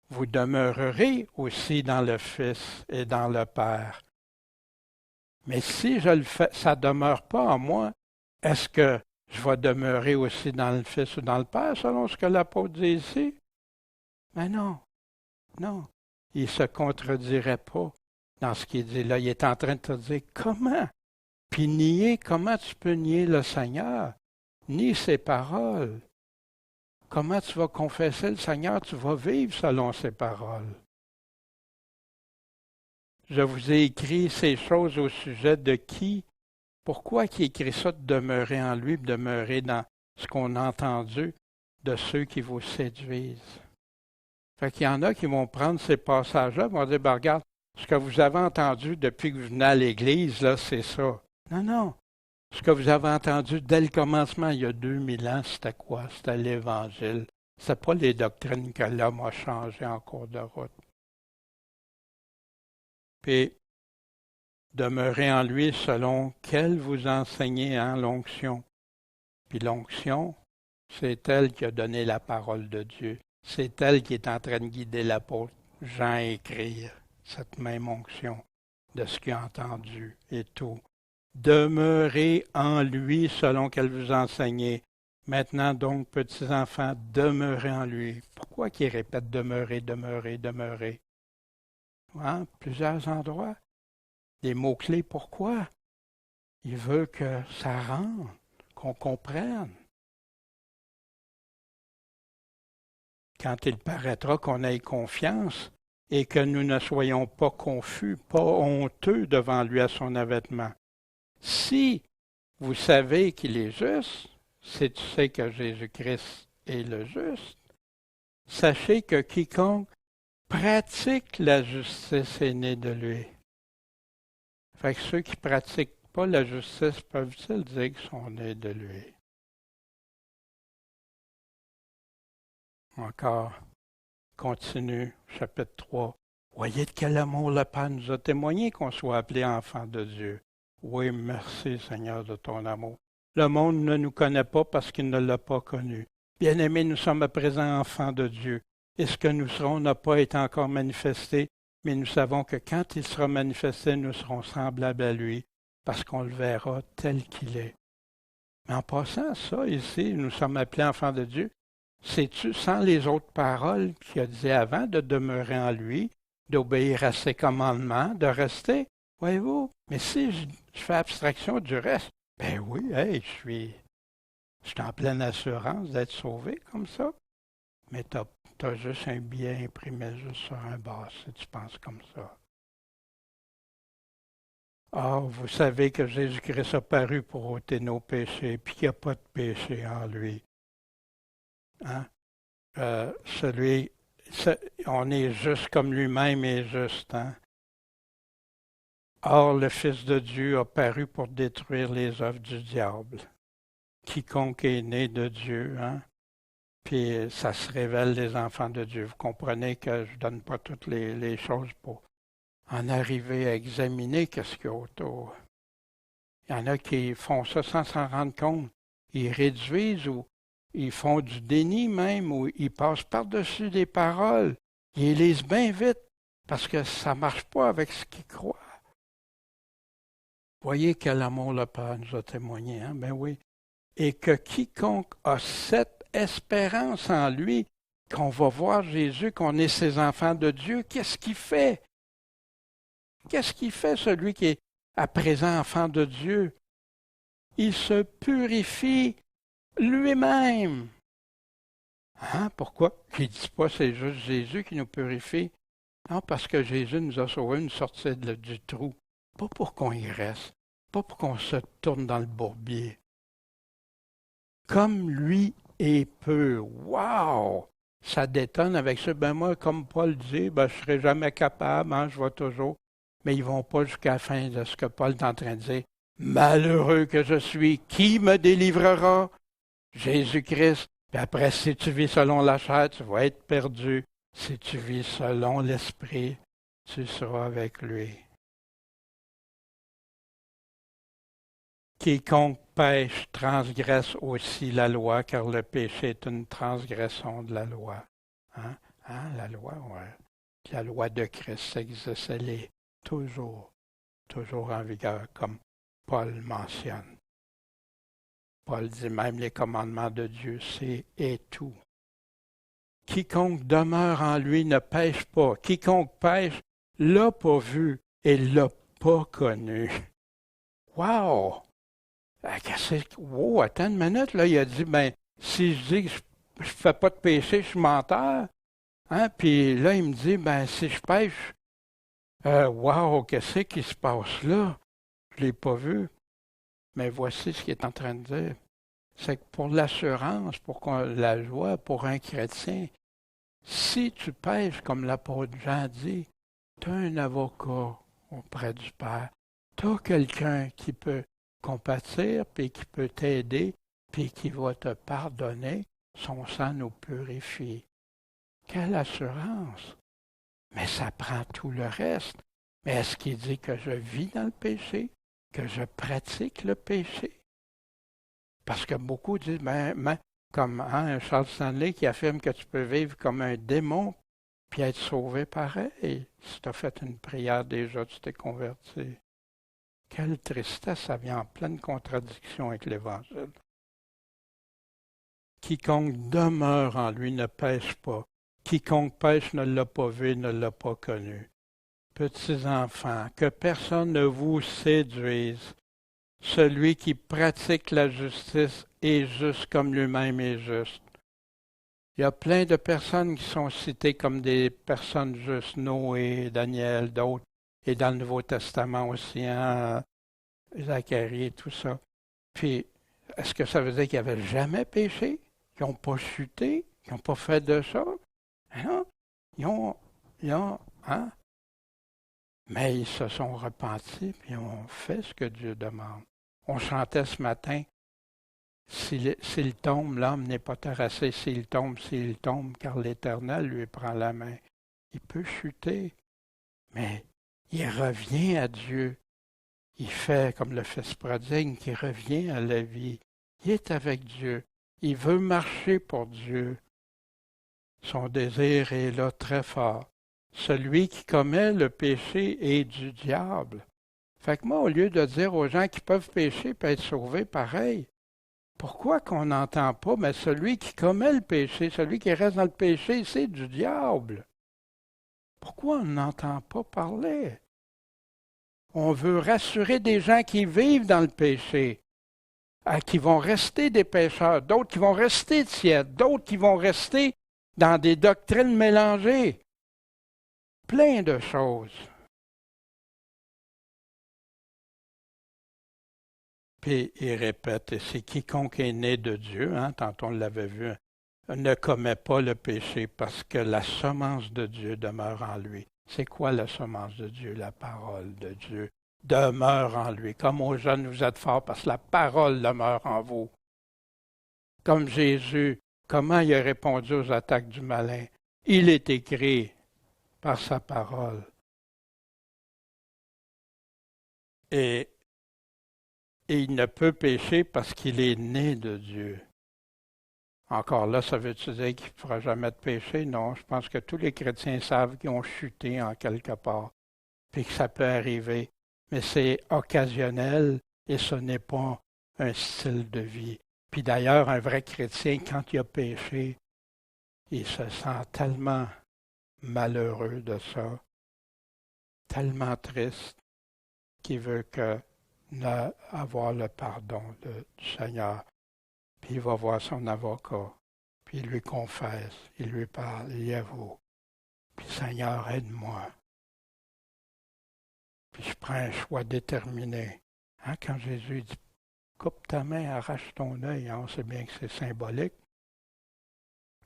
Speaker 1: vous demeurerez aussi dans le Fils et dans le Père. Mais si je le fais, ça ne demeure pas en moi, est-ce que je vais demeurer aussi dans le Fils ou dans le Père, selon ce que l'apôtre dit ici? Mais non, non. Il ne se contredirait pas dans ce qu'il dit là. Il est en train de te dire comment? Puis comment tu peux nier le Seigneur? Nie ses paroles. Comment tu vas confesser le Seigneur? Tu vas vivre selon ses paroles. Je vous ai écrit ces choses au sujet de qui? Pourquoi qui écrit ça de demeurer en lui, de demeurer dans ce qu'on a entendu de ceux qui vous séduisent? Fait qu'il y en a qui vont prendre ces passages-là et vont dire, ben, regarde, ce que vous avez entendu depuis que vous venez à l'Église, là, c'est ça. Non, non. Ce que vous avez entendu dès le commencement, il y a 2000 ans, c'était quoi? C'était l'Évangile. Ce pas les doctrines que l'homme a changées en cours de route. Puis, demeurez en lui selon qu'elle vous enseignez l'onction. Puis l'onction, c'est elle qui a donné la parole de Dieu. C'est elle qui est en train de guider l'apôtre Jean à écrire cette même onction de ce qu'il a entendu et tout. Demeurez en lui selon qu'elle vous enseignait. Maintenant donc, petits enfants, demeurez en lui. Pourquoi qu'il répète demeurez, demeurez, demeurez? Plusieurs endroits. Des mots-clés, pourquoi? Il veut que ça rentre, qu'on comprenne. Quand il paraîtra qu'on ait confiance et que nous ne soyons pas confus, pas honteux devant lui à son avènement. Si vous savez qu'il est juste, si tu sais que Jésus-Christ est le juste, sachez que quiconque pratique la justice est né de lui. Fait que ceux qui ne pratiquent pas la justice peuvent-ils dire qu'ils sont nés de lui? Encore, continue, chapitre 3. Voyez de quel amour le Père nous a témoigné qu'on soit appelé enfants de Dieu. Oui, merci Seigneur de ton amour. Le monde ne nous connaît pas parce qu'il ne l'a pas connu. Bien-aimés, nous sommes à présent enfants de Dieu. Et ce que nous serons n'a pas été encore manifesté, mais nous savons que quand il sera manifesté, nous serons semblables à lui, parce qu'on le verra tel qu'il est. Mais en passant ça, ici, nous sommes appelés enfants de Dieu. C'est-tu sans les autres paroles qu'il a dit avant de demeurer en lui, d'obéir à ses commandements, de rester? Voyez-vous? Mais si je fais abstraction du reste, ben oui, hey, je suis en pleine assurance d'être sauvé comme ça. Mais tu as juste un billet imprimé juste sur un bas si tu penses comme ça. Or, vous savez que Jésus-Christ a paru pour ôter nos péchés, puis qu'il n'y a pas de péché en lui. On est juste comme lui-même est juste. Or, le Fils de Dieu a paru pour détruire les œuvres du diable. Quiconque est né de Dieu, puis ça se révèle les enfants de Dieu. Vous comprenez que je ne donne pas toutes les choses pour en arriver à examiner qu'est-ce qu'il y a autour. Il y en a qui font ça sans s'en rendre compte. Ils réduisent ou ils font du déni même, ou ils passent par-dessus des paroles. Ils lisent bien vite parce que ça ne marche pas avec ce qu'ils croient. Voyez quel amour le Père nous a témoigné, hein? Ben oui. Et que quiconque a cette espérance en lui, qu'on va voir Jésus, qu'on est ses enfants de Dieu, qu'est-ce qu'il fait? Qu'est-ce qu'il fait, celui qui est à présent enfant de Dieu? Il se purifie lui-même. Hein? Pourquoi? Il ne dit pas c'est juste Jésus qui nous purifie. Non, parce que Jésus nous a sauvés, nous sortit du trou. Pas pour qu'on y reste, pas pour qu'on se tourne dans le bourbier. Comme lui est pur. Wow! Ça détonne avec ça. Ben moi, comme Paul dit, ben, je ne serai jamais capable, hein, je vais toujours. Mais ils ne vont pas jusqu'à la fin de ce que Paul est en train de dire. Malheureux que je suis, qui me délivrera? Jésus-Christ. Puis après, si tu vis selon la chair, tu vas être perdu. Si tu vis selon l'Esprit, tu seras avec lui. Quiconque pêche transgresse aussi la loi, car le péché est une transgression de la loi. Hein? Hein? La loi, ouais. La loi de Christ existe, elle est toujours, toujours en vigueur, comme Paul mentionne. Paul dit même les commandements de Dieu, c'est et tout. Quiconque demeure en lui ne pêche pas. Quiconque pêche l'a pas vu et l'a pas connu. Wow! Wow, attends une minute, là, il a dit, ben, si je dis que je fais pas de péché, je suis menteur. Hein? Puis là, il me dit, ben, si je pêche, wow, qu'est-ce qui se passe là? Je l'ai pas vu. Mais voici ce qu'il est en train de dire. C'est que pour l'assurance, la joie, pour un chrétien, si tu pêches, comme l'apôtre Jean dit, tu as un avocat auprès du Père. Tu as quelqu'un qui peut compatir, puis qui peut t'aider, puis qui va te pardonner. Son sang nous purifie. Quelle assurance! Mais ça prend tout le reste. Mais est-ce qu'il dit que je vis dans le péché? Que je pratique le péché? Parce que beaucoup disent, comme Charles Stanley qui affirme que tu peux vivre comme un démon puis être sauvé pareil. Si tu as fait une prière déjà, tu t'es converti. Quelle tristesse, ça vient en pleine contradiction avec l'Évangile. Quiconque demeure en lui ne pêche pas. Quiconque pêche ne l'a pas vu, ne l'a pas connu. Petits enfants, que personne ne vous séduise. Celui qui pratique la justice est juste comme lui-même est juste. Il y a plein de personnes qui sont citées comme des personnes justes, Noé, Daniel, d'autres, et dans le Nouveau Testament aussi, hein, Zacharie et tout ça. Puis, est-ce que ça veut dire qu'ils n'avaient jamais péché? Qu'ils n'ont pas chuté? Qu'ils n'ont pas fait de ça? Non. Hein? Mais ils se sont repentis, puis ont fait ce que Dieu demande. On chantait ce matin, s'il tombe, l'homme n'est pas terrassé. S'il tombe, car l'Éternel lui prend la main. Il peut chuter, mais il revient à Dieu. Il fait comme le fils prodigue qui revient à la vie. Il est avec Dieu. Il veut marcher pour Dieu. Son désir est là très fort. Celui qui commet le péché est du diable. Fait que moi, au lieu de dire aux gens qui peuvent pécher et être sauvés, pareil, pourquoi qu'on n'entend pas, mais celui qui commet le péché, celui qui reste dans le péché, c'est du diable. Pourquoi on n'entend pas parler? On veut rassurer des gens qui vivent dans le péché, qui vont rester des pécheurs, d'autres qui vont rester tièdes, d'autres qui vont rester dans des doctrines mélangées. Plein de choses. Puis il répète, et c'est quiconque est né de Dieu, hein, tantôt on l'avait vu, ne commet pas le péché parce que la semence de Dieu demeure en lui. C'est quoi la semence de Dieu? La parole de Dieu demeure en lui. Comme aux jeunes, vous êtes forts parce que la parole demeure en vous. Comme Jésus, comment il a répondu aux attaques du malin? Il est écrit par sa parole. Et il ne peut pécher parce qu'il est né de Dieu. Encore là, ça veut-tu dire qu'il ne fera jamais de péché? Non, je pense que tous les chrétiens savent qu'ils ont chuté en quelque part, puis que ça peut arriver. Mais c'est occasionnel et ce n'est pas un style de vie. Puis d'ailleurs, un vrai chrétien, quand il a péché, il se sent tellement malheureux de ça, tellement triste, qu'il veut avoir le pardon du Seigneur. Puis il va voir son avocat, puis il lui confesse, il lui parle, il avoue. Puis Seigneur, aide-moi. Puis je prends un choix déterminé. Hein, quand Jésus dit, coupe ta main, arrache ton œil, hein, on sait bien que c'est symbolique,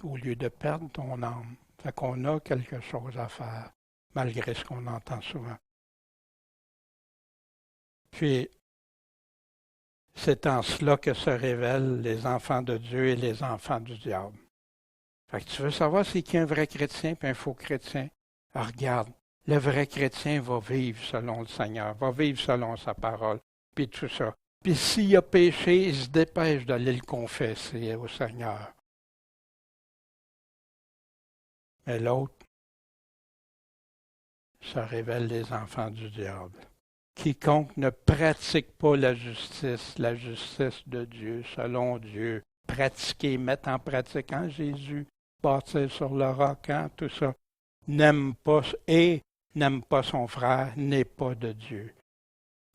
Speaker 1: au lieu de perdre ton âme. Fait qu'on a quelque chose à faire, malgré ce qu'on entend souvent. Puis, c'est en cela que se révèlent les enfants de Dieu et les enfants du diable. Fait que tu veux savoir c'est qui un vrai chrétien et un faux chrétien? Alors regarde, le vrai chrétien va vivre selon le Seigneur, va vivre selon sa parole, puis tout ça. Puis s'il a péché, il se dépêche d'aller le confesser au Seigneur. Mais l'autre, ça révèle les enfants du diable. Quiconque ne pratique pas la justice de Dieu, selon Dieu, pratiquer, mettre en pratique en Jésus, bâtir sur le roc, hein, tout ça, n'aime pas son frère, n'est pas de Dieu.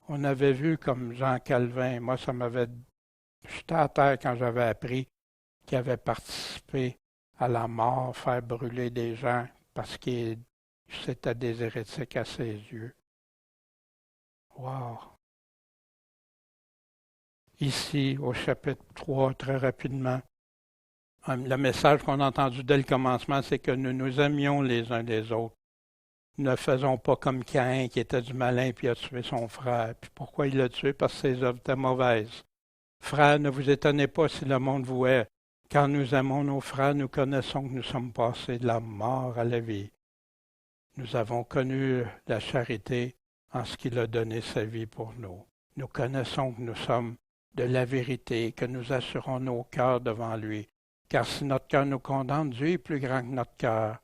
Speaker 1: On avait vu comme Jean Calvin, moi ça m'avait... J'étais à terre quand j'avais appris qu'il avait participé à la mort, faire brûler des gens parce que c'était des hérétiques à ses yeux. Wow! Ici, au chapitre 3, très rapidement, le message qu'on a entendu dès le commencement, c'est que nous nous aimions les uns les autres. Ne faisons pas comme Caïn qui était du malin puis a tué son frère. Puis pourquoi il l'a tué? Parce que ses œuvres étaient mauvaises. Frères, ne vous étonnez pas si le monde vous hait. Quand nous aimons nos frères, nous connaissons que nous sommes passés de la mort à la vie. Nous avons connu la charité en ce qu'il a donné sa vie pour nous. Nous connaissons que nous sommes de la vérité, que nous assurons nos cœurs devant lui. Car si notre cœur nous condamne, Dieu est plus grand que notre cœur.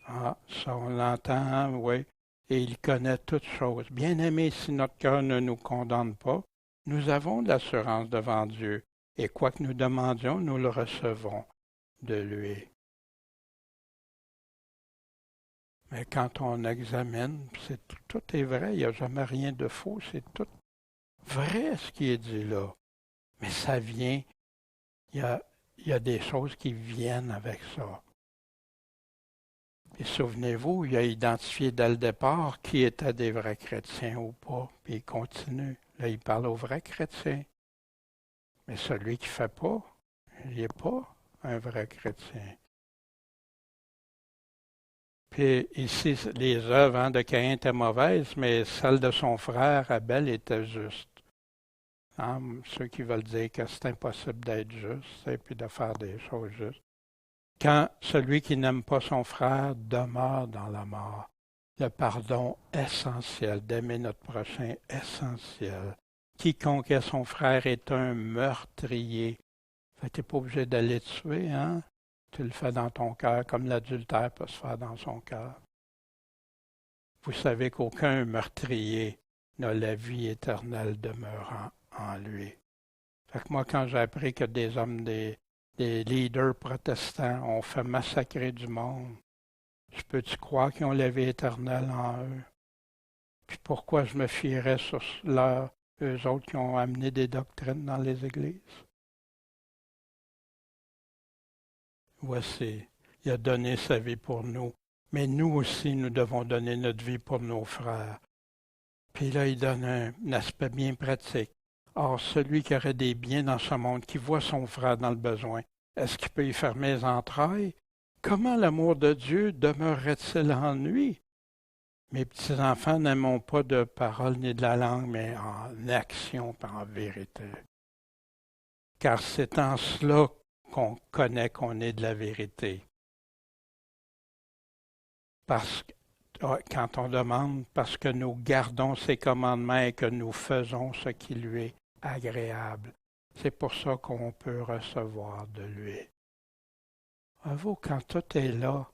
Speaker 1: Ah, ça on l'entend, hein, oui. Et il connaît toutes choses. Bien-aimés, si notre cœur ne nous condamne pas, nous avons de l'assurance devant Dieu. Et quoi que nous demandions, nous le recevons de lui. Mais quand on examine, tout est vrai, il n'y a jamais rien de faux, c'est tout vrai ce qui est dit là. Mais ça vient, il y a des choses qui viennent avec ça. Et souvenez-vous, il a identifié dès le départ qui étaient des vrais chrétiens ou pas, puis il continue. Là, il parle aux vrais chrétiens. Mais celui qui ne fait pas, il n'est pas un vrai chrétien. Puis ici, les œuvres de Caïn étaient mauvaises, mais celles de son frère Abel étaient justes. Hein? Ceux qui veulent dire que c'est impossible d'être juste et puis de faire des choses justes. Quand celui qui n'aime pas son frère demeure dans la mort, le pardon essentiel, d'aimer notre prochain essentiel. Quiconque est son frère est un meurtrier. Fait que tu n'es pas obligé d'aller tuer, hein? Tu le fais dans ton cœur, comme l'adultère peut se faire dans son cœur. Vous savez qu'aucun meurtrier n'a la vie éternelle demeurant en lui. Fait que moi, quand j'ai appris que des hommes, des leaders protestants ont fait massacrer du monde, je peux-tu croire qu'ils ont la vie éternelle en eux? Puis pourquoi je me fierais sur eux autres qui ont amené des doctrines dans les églises? Voici, il a donné sa vie pour nous, mais nous aussi, nous devons donner notre vie pour nos frères. Puis là, il donne un aspect bien pratique. Or, celui qui aurait des biens dans ce monde, qui voit son frère dans le besoin, est-ce qu'il peut y fermer les entrailles? Comment l'amour de Dieu demeurerait-il en lui? Mes petits-enfants n'aimons pas de parole ni de la langue, mais en action et en vérité. Car c'est en cela qu'on connaît qu'on est de la vérité. Parce que quand on demande, parce que nous gardons ses commandements et que nous faisons ce qui lui est agréable. C'est pour ça qu'on peut recevoir de lui. Vous, quand tout est là,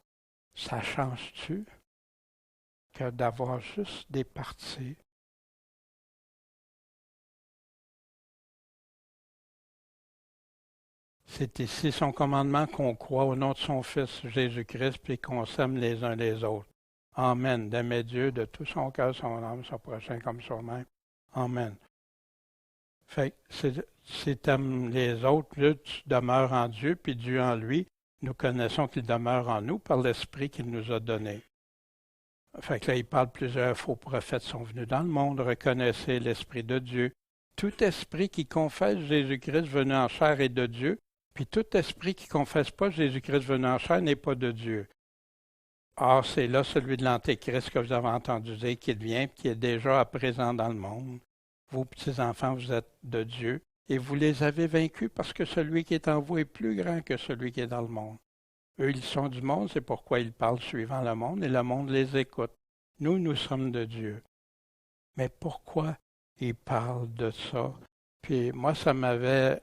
Speaker 1: ça change-tu que d'avoir juste des parties? C'est ici son commandement qu'on croit au nom de son Fils Jésus-Christ, puis qu'on s'aime les uns les autres. Amen. D'aimer Dieu de tout son cœur, son âme, son prochain comme soi-même. Amen. Fait que si tu aimes les autres, plus tu demeures en Dieu, puis Dieu en lui. Nous connaissons qu'il demeure en nous par l'Esprit qu'il nous a donné. Fait que là, il parle plusieurs faux prophètes sont venus dans le monde, reconnaissez l'Esprit de Dieu. Tout esprit qui confesse Jésus-Christ venu en chair est de Dieu, puis tout esprit qui ne confesse pas Jésus-Christ venu en chair n'est pas de Dieu. Or, c'est là celui de l'Antéchrist que vous avez entendu dire qu'il vient, qui est déjà à présent dans le monde. Vous, petits-enfants, vous êtes de Dieu, et vous les avez vaincus parce que celui qui est en vous est plus grand que celui qui est dans le monde. Eux, ils sont du monde, c'est pourquoi ils parlent suivant le monde, et le monde les écoute. Nous, nous sommes de Dieu. Mais pourquoi ils parlent de ça? Puis moi, j'avais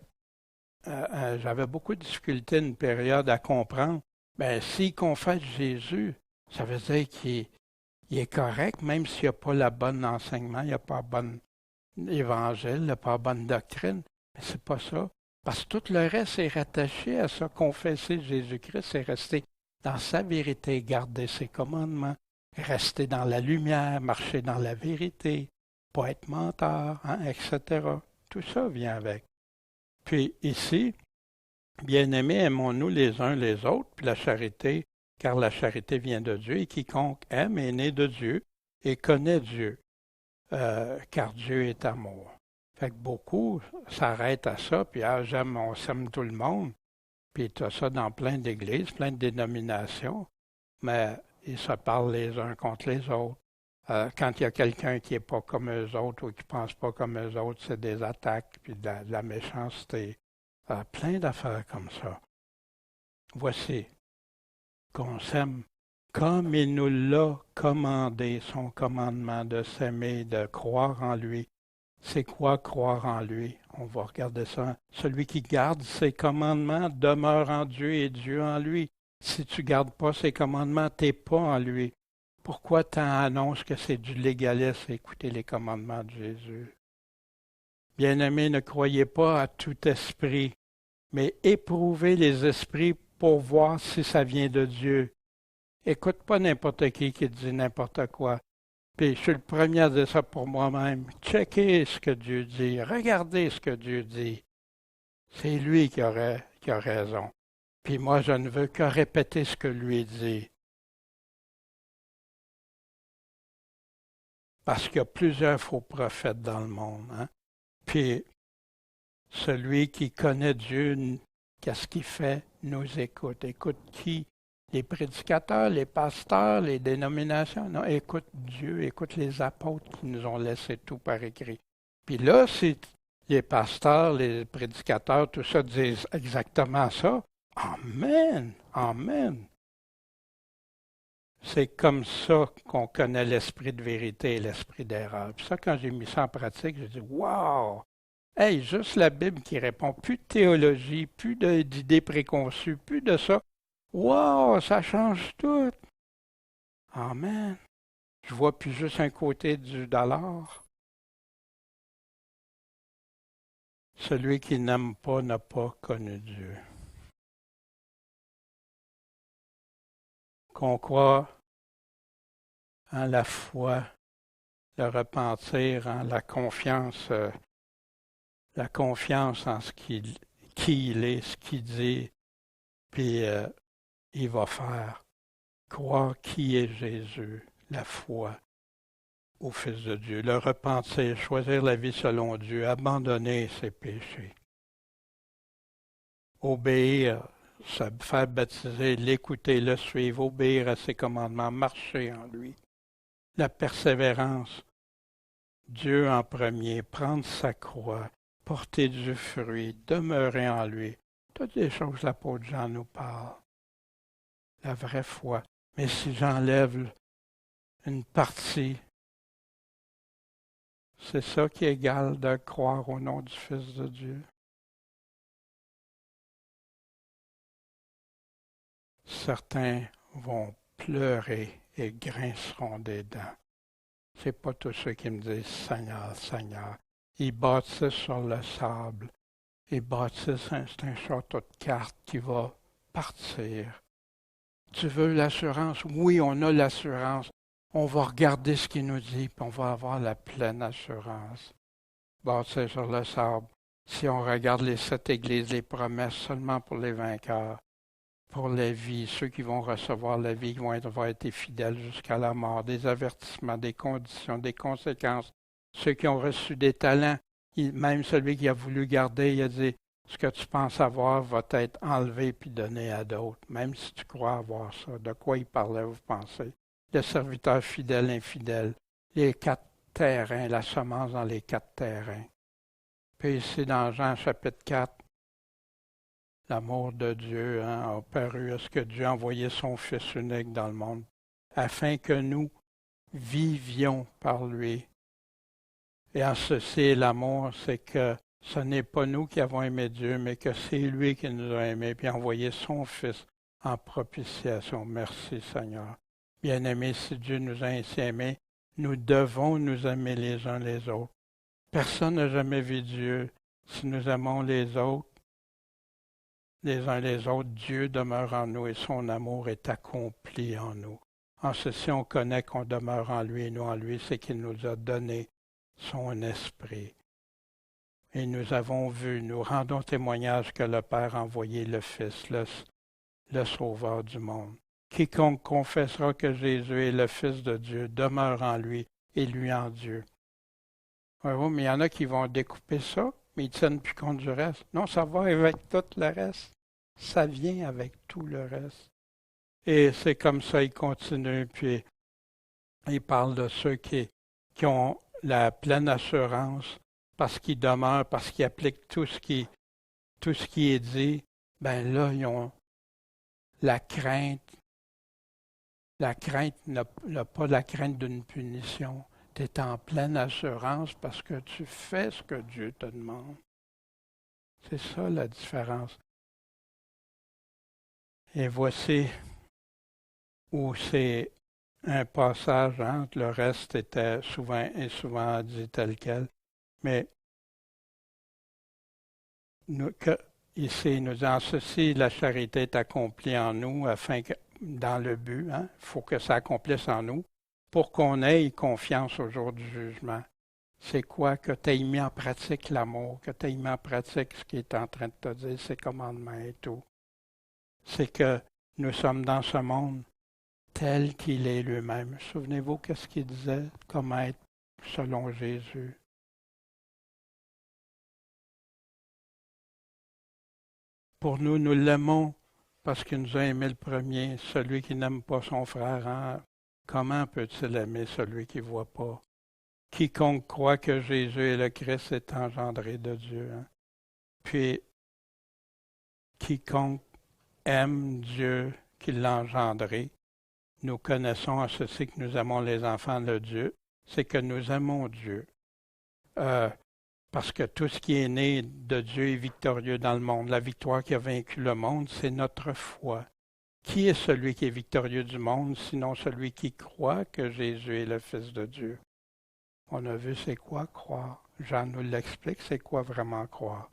Speaker 1: beaucoup de difficultés une période à comprendre. Ben, s'il confesse Jésus, ça veut dire qu'il est correct, même s'il n'y a pas le bon enseignement, il n'y a pas le bon évangile, il n'y a pas la bonne doctrine. Mais c'est pas ça. Parce que tout le reste est rattaché à ça. Confesser Jésus-Christ, c'est rester dans sa vérité, garder ses commandements, rester dans la lumière, marcher dans la vérité, pas être menteur, hein, etc. Tout ça vient avec. Puis ici, bien-aimés, aimons-nous les uns les autres, puis la charité, car la charité vient de Dieu, et quiconque aime est né de Dieu et connaît Dieu, car Dieu est amour. Fait que beaucoup s'arrêtent à ça, puis j'aime, on s'aime tout le monde, puis tu as ça dans plein d'églises, plein de dénominations, mais ils se parlent les uns contre les autres. Quand il y a quelqu'un qui n'est pas comme eux autres ou qui ne pense pas comme eux autres, c'est des attaques, puis de la méchanceté. Plein d'affaires comme ça. Voici qu'on s'aime comme il nous l'a commandé, son commandement de s'aimer, de croire en lui. C'est quoi croire en lui? On va regarder ça. Celui qui garde ses commandements demeure en Dieu et Dieu en lui. Si tu ne gardes pas ses commandements, tu n'es pas en lui. Pourquoi tu annonces que c'est du légalisme, écouter les commandements de Jésus? Bien-aimés, ne croyez pas à tout esprit, mais éprouvez les esprits pour voir si ça vient de Dieu. Écoute pas n'importe qui dit n'importe quoi. Puis je suis le premier à dire ça pour moi-même. Checkez ce que Dieu dit. Regardez ce que Dieu dit. C'est lui qui a raison. Puis moi, je ne veux que répéter ce que lui dit. Parce qu'il y a plusieurs faux prophètes dans le monde. Hein? Puis celui qui connaît Dieu, qu'est-ce qu'il fait? Nous écoute. Écoute qui? Les prédicateurs, les pasteurs, les dénominations. Non, écoute Dieu, écoute les apôtres qui nous ont laissé tout par écrit. Puis là, si les pasteurs, les prédicateurs, tout ça disent exactement ça, Amen, Amen. C'est comme ça qu'on connaît l'esprit de vérité et l'esprit d'erreur. Puis ça, quand j'ai mis ça en pratique, j'ai dit, wow! Hey, juste la Bible qui répond, plus de théologie, plus d'idées préconçues, plus de ça. Wow, ça change tout. Amen. Je vois plus juste un côté du dollar. Celui qui n'aime pas n'a pas connu Dieu. Qu'on croit en la foi, le repentir, en la confiance en qui il est, ce qu'il dit, puis il va faire. Croire qui est Jésus, la foi au Fils de Dieu, le repentir, choisir la vie selon Dieu, abandonner ses péchés, obéir, se faire baptiser, l'écouter, le suivre, obéir à ses commandements, marcher en lui. La persévérance, Dieu en premier, prendre sa croix, porter du fruit, demeurer en lui. Toutes les choses que l'apôtre Jean nous parle. La vraie foi. Mais si j'enlève une partie, c'est ça qui est égal de croire au nom du Fils de Dieu. certains vont pleurer et grinceront des dents. C'est pas tous ceux qui me disent Seigneur, Seigneur. Ils bâtissent sur le sable. Ils bâtissent c'est un château de cartes qui va partir. Tu veux l'assurance? Oui, on a l'assurance. On va regarder ce qu'il nous dit, puis on va avoir la pleine assurance. Bâtir sur le sable. Si on regarde les 7 églises, les promesses seulement pour les vainqueurs, pour la vie, ceux qui vont recevoir la vie, qui vont avoir été fidèles jusqu'à la mort, des avertissements, des conditions, des conséquences. Ceux qui ont reçu des talents, même celui qui a voulu garder, il a dit, ce que tu penses avoir va être enlevé puis donné à d'autres, même si tu crois avoir ça. De quoi il parlait, vous pensez? Le serviteur fidèle, infidèle, les 4 terrains, la semence dans les 4 terrains. Puis ici, dans Jean chapitre 4, l'amour de Dieu a paru à ce que Dieu a envoyé son Fils unique dans le monde, afin que nous vivions par lui. Et en ceci, l'amour, c'est que ce n'est pas nous qui avons aimé Dieu, mais que c'est lui qui nous a aimés, puis a envoyé son Fils en propitiation. Merci Seigneur. Bien-aimés, si Dieu nous a ainsi aimés, nous devons nous aimer les uns les autres. Personne n'a jamais vu Dieu. Si nous aimons les autres, les uns les autres, Dieu demeure en nous et son amour est accompli en nous. En ceci, on connaît qu'on demeure en lui et nous en lui, c'est qu'il nous a donné son esprit. Et nous avons vu, nous rendons témoignage que le Père a envoyé le Fils, le Sauveur du monde. Quiconque confessera que Jésus est le Fils de Dieu demeure en lui et lui en Dieu. Oui, mais il y en a qui vont découper ça, mais ils ne tiennent plus compte du reste. Non, ça va avec tout le reste. Ça vient avec tout le reste. Et c'est comme ça, il continue, puis il parle de ceux qui ont la pleine assurance parce qu'ils demeurent, parce qu'ils appliquent tout ce qui est dit. Ben là, ils ont la crainte. La crainte n'a pas la crainte d'une punition. Tu es en pleine assurance parce que tu fais ce que Dieu te demande. C'est ça la différence. Et voici où c'est un passage entre le reste était souvent dit tel quel. Mais ici, il nous dit en ceci, la charité est accomplie en nous afin que, dans le but, il faut que ça accomplisse en nous, pour qu'on ait confiance au jour du jugement. C'est quoi? Que tu aies mis en pratique l'amour, que tu aies mis en pratique ce qui est en train de te dire, ses commandements et tout. C'est que nous sommes dans ce monde tel qu'il est lui-même. Souvenez-vous qu'est-ce qu'il disait, comment être selon Jésus. Pour nous, nous l'aimons parce qu'il nous a aimé le premier. Celui qui n'aime pas son frère, comment peut-il aimer celui qui ne voit pas? Quiconque croit que Jésus est le Christ est engendré de Dieu. Puis, quiconque aime Dieu qui l'a engendré, nous connaissons en ceci que nous aimons les enfants de Dieu, c'est que nous aimons Dieu. Parce que tout ce qui est né de Dieu est victorieux dans le monde. La victoire qui a vaincu le monde, c'est notre foi. Qui est celui qui est victorieux du monde, sinon celui qui croit que Jésus est le Fils de Dieu? On a vu c'est quoi croire. Jean nous l'explique, c'est quoi vraiment croire.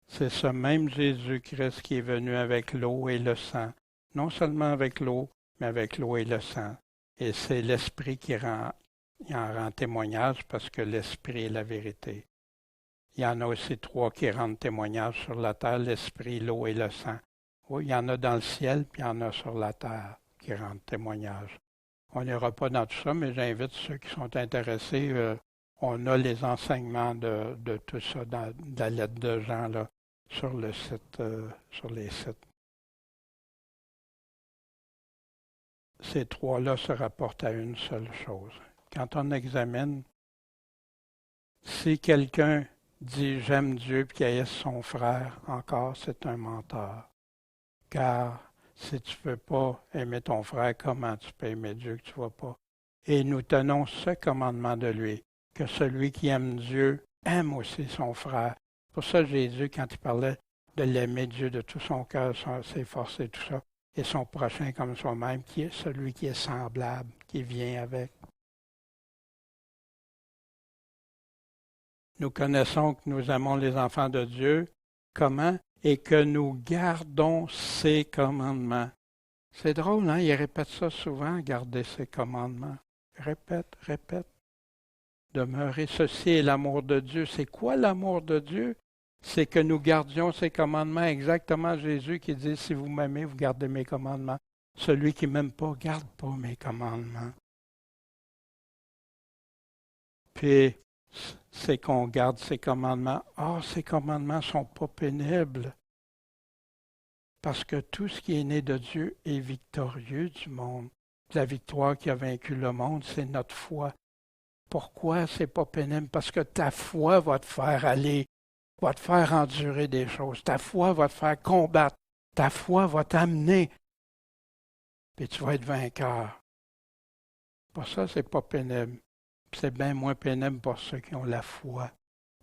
Speaker 1: C'est ce même Jésus-Christ qui est venu avec l'eau et le sang. Non seulement avec l'eau, mais avec l'eau et le sang. Et c'est l'Esprit qui en rend témoignage parce que l'Esprit est la vérité. Il y en a aussi 3 qui rendent témoignage sur la terre, l'Esprit, l'eau et le sang. Oui, il y en a dans le ciel, puis il y en a sur la terre qui rendent témoignage. On n'ira pas dans tout ça, mais j'invite ceux qui sont intéressés. On a les enseignements de tout ça dans la lettre de Jean là, sur le site, sur les sites. Ces 3-là se rapportent à une seule chose. Quand on examine, si quelqu'un dit j'aime Dieu puis qu'il haïsse son frère, encore c'est un menteur. Car si tu ne peux pas aimer ton frère, comment tu peux aimer Dieu que tu ne vois pas? Et nous tenons ce commandement de lui, que celui qui aime Dieu aime aussi son frère. Pour ça, Jésus, quand il parlait, de l'aimer Dieu de tout son cœur, ses forces et tout ça, et son prochain comme soi-même, qui est celui qui est semblable, qui vient avec. Nous connaissons que nous aimons les enfants de Dieu. Comment? Et que nous gardons ses commandements. C'est drôle, hein? Il répète ça souvent, garder ses commandements. Répète, répète. Demeurer, ceci est l'amour de Dieu. C'est quoi l'amour de Dieu? C'est que nous gardions ses commandements. Exactement Jésus qui dit, si vous m'aimez, vous gardez mes commandements. Celui qui ne m'aime pas, garde pas mes commandements. Puis, c'est qu'on garde ses commandements. Ah, ces commandements ne sont pas pénibles. Parce que tout ce qui est né de Dieu est victorieux du monde. La victoire qui a vaincu le monde, c'est notre foi. Pourquoi c'est pas pénible? Parce que ta foi va te faire aller, va te faire endurer des choses. Ta foi va te faire combattre. Ta foi va t'amener. Puis tu vas être vainqueur. Pour ça, c'est pas pénible. C'est bien moins pénible pour ceux qui ont la foi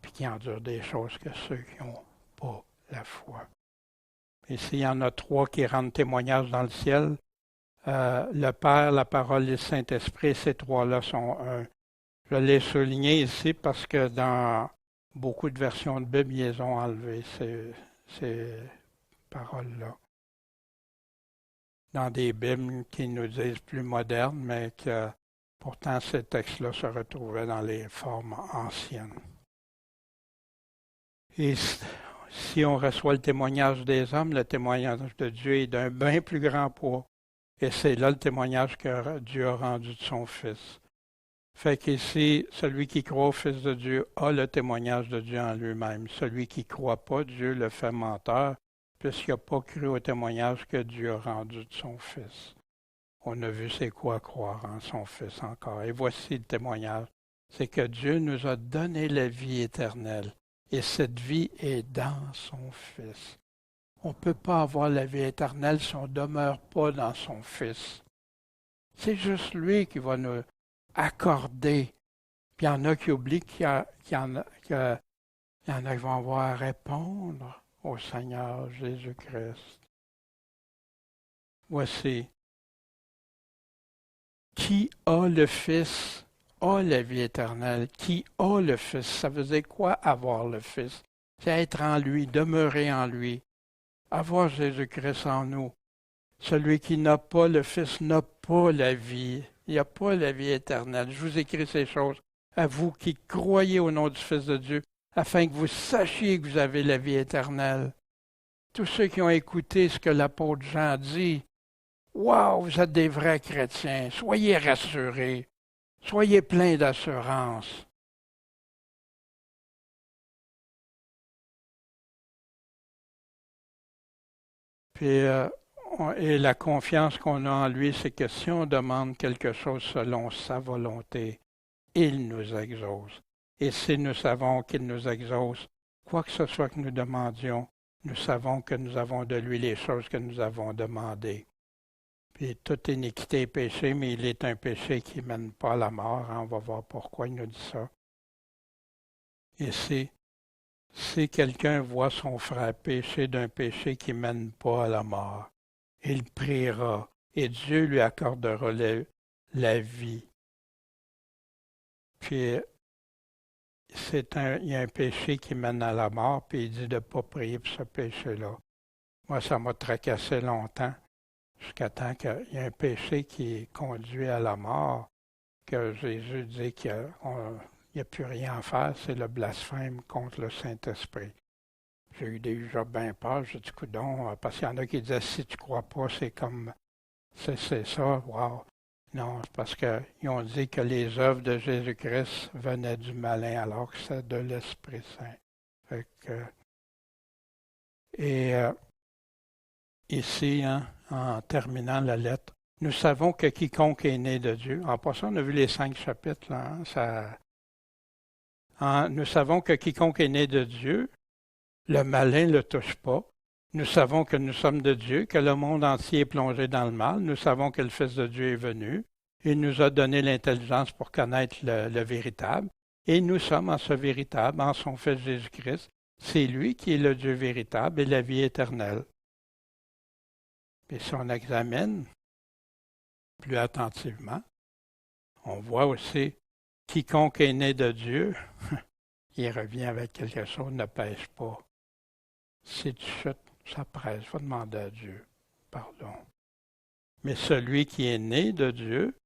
Speaker 1: puis qui endurent des choses que ceux qui n'ont pas la foi. Et s'il y en a trois qui rendent témoignage dans le ciel, le Père, la Parole et le Saint-Esprit, ces trois-là sont un. Je l'ai souligné ici parce que dans beaucoup de versions de Bible, ils les ont enlevées, ces paroles-là. Dans des Bibles qui nous disent plus modernes, mais que pourtant ces textes-là se retrouvaient dans les formes anciennes. Et si on reçoit le témoignage des hommes, le témoignage de Dieu est d'un bien plus grand poids. Et c'est là le témoignage que Dieu a rendu de son Fils. Fait qu'ici, celui qui croit au Fils de Dieu a le témoignage de Dieu en lui-même. Celui qui ne croit pas, Dieu le fait menteur, puisqu'il n'a pas cru au témoignage que Dieu a rendu de son Fils. On a vu c'est quoi croire en son Fils encore. Et voici le témoignage. C'est que Dieu nous a donné la vie éternelle. Et cette vie est dans son Fils. On ne peut pas avoir la vie éternelle si on ne demeure pas dans son Fils. C'est juste lui qui va nous accorder. Puis il y en a qui oublient qu'il y en a qui vont avoir à répondre au Seigneur Jésus-Christ. Voici. Qui a le Fils a la vie éternelle. Qui a le Fils? Ça veut dire quoi avoir le Fils? C'est être en lui, demeurer en lui. Avoir Jésus-Christ en nous. Celui qui n'a pas le Fils n'a pas la vie. Il n'y a pas la vie éternelle. Je vous écris ces choses à vous qui croyez au nom du Fils de Dieu, afin que vous sachiez que vous avez la vie éternelle. Tous ceux qui ont écouté ce que l'apôtre Jean dit, wow, vous êtes des vrais chrétiens. Soyez rassurés. Soyez pleins d'assurance. Puis, et la confiance qu'on a en lui, c'est que si on demande quelque chose selon sa volonté, il nous exauce. Et si nous savons qu'il nous exauce, quoi que ce soit que nous demandions, nous savons que nous avons de lui les choses que nous avons demandées. Puis toute iniquité est péché, mais il est un péché qui ne mène pas à la mort. Hein? On va voir pourquoi il nous dit ça. Et si quelqu'un voit son frère pécher d'un péché qui ne mène pas à la mort, il priera et Dieu lui accordera la vie. Puis, il y a un péché qui mène à la mort, puis il dit de ne pas prier pour ce péché-là. Moi, ça m'a tracassé longtemps, jusqu'à temps qu'il y a un péché qui conduit à la mort, que Jésus dit qu'il n'y a plus rien à faire, c'est le blasphème contre le Saint-Esprit. J'ai eu déjà bien peur, j'ai dit, coudonc, parce qu'il y en a qui disaient, si tu ne crois pas, c'est comme, c'est ça, wow. Non, parce qu'ils ont dit que les œuvres de Jésus-Christ venaient du malin, alors que c'est de l'Esprit Saint. Fait que, et ici, hein, en terminant la lettre, nous savons que quiconque est né de Dieu, en passant, on a vu les 5 chapitres, là, nous savons que quiconque est né de Dieu, le malin ne le touche pas. Nous savons que nous sommes de Dieu, que le monde entier est plongé dans le mal. Nous savons que le Fils de Dieu est venu. Il nous a donné l'intelligence pour connaître le véritable. Et nous sommes en ce véritable, en son Fils Jésus-Christ. C'est lui qui est le Dieu véritable et la vie éternelle. Et si on examine plus attentivement, on voit aussi quiconque est né de Dieu, il revient avec quelque chose, ne pêche pas. Si tu chutes, ça presse, il faut demander à Dieu pardon. Mais celui qui est né de Dieu,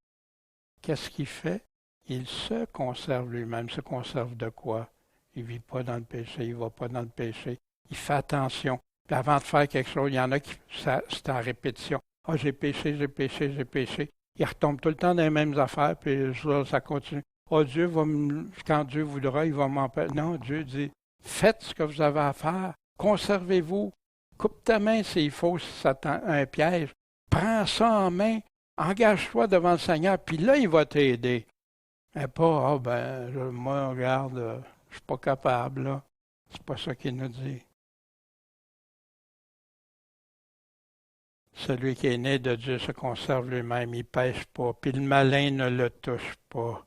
Speaker 1: qu'est-ce qu'il fait? Il se conserve lui-même. Se conserve de quoi? Il ne vit pas dans le péché, il ne va pas dans le péché. Il fait attention. Puis avant de faire quelque chose, il y en a qui, c'est en répétition. Ah, j'ai péché, j'ai péché, j'ai péché. Il retombe tout le temps dans les mêmes affaires, puis ça continue. Ah, Dieu va quand Dieu voudra, il va m'empêcher. Non, Dieu dit, faites ce que vous avez à faire. Conservez-vous. Coupe ta main s'il faut, si ça un piège. Prends ça en main. Engage-toi devant le Seigneur, puis là, il va t'aider. Et pas, moi, regarde, je suis pas capable, là. C'est pas ça qu'il nous dit. Celui qui est né de Dieu se conserve lui-même, il ne pêche pas, puis le malin ne le touche pas.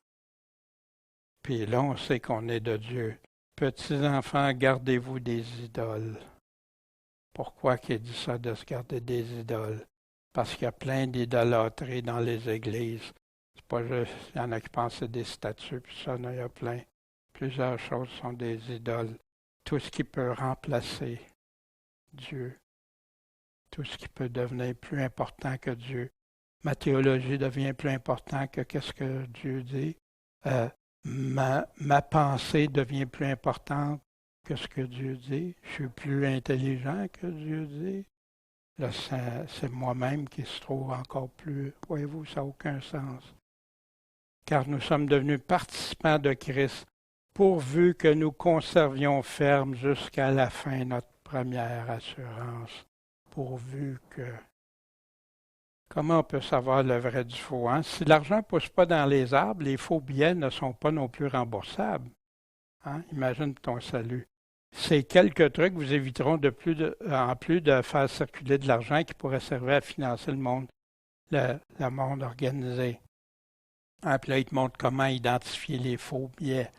Speaker 1: Puis là, on sait qu'on est de Dieu. Petits enfants, gardez-vous des idoles. Pourquoi qu'il dit ça, de se garder des idoles? Parce qu'il y a plein d'idolâtries dans les églises. C'est pas juste, il y en a qui pensent que c'est des statues, puis ça, il y a plein. Plusieurs choses sont des idoles. Tout ce qui peut remplacer Dieu. Tout ce qui peut devenir plus important que Dieu. Ma théologie devient plus importante que qu'est-ce que Dieu dit. Ma pensée devient plus importante que ce que Dieu dit. Je suis plus intelligent que Dieu dit. Là, c'est moi-même qui se trouve encore plus. Voyez-vous, ça n'a aucun sens. Car nous sommes devenus participants de Christ, pourvu que nous conservions ferme jusqu'à la fin notre première assurance. Pourvu que. Comment on peut savoir le vrai du faux? Hein? Si l'argent ne pousse pas dans les arbres, les faux billets ne sont pas non plus remboursables. Hein? Imagine ton salut. Ces quelques trucs vous éviteront en plus de faire circuler de l'argent qui pourrait servir à financer le monde organisé. Hein, puis là, il te montre comment identifier les faux billets.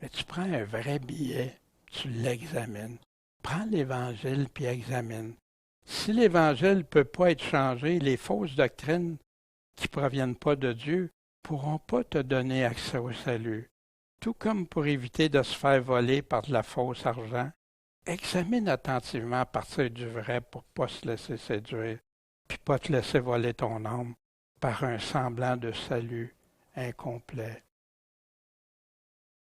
Speaker 1: Mais tu prends un vrai billet, tu l'examines. Prends l'Évangile puis examine. Si l'Évangile ne peut pas être changé, les fausses doctrines qui ne proviennent pas de Dieu ne pourront pas te donner accès au salut. Tout comme pour éviter de se faire voler par de la fausse argent, examine attentivement à partir du vrai pour ne pas se laisser séduire, puis pas te laisser voler ton âme par un semblant de salut incomplet.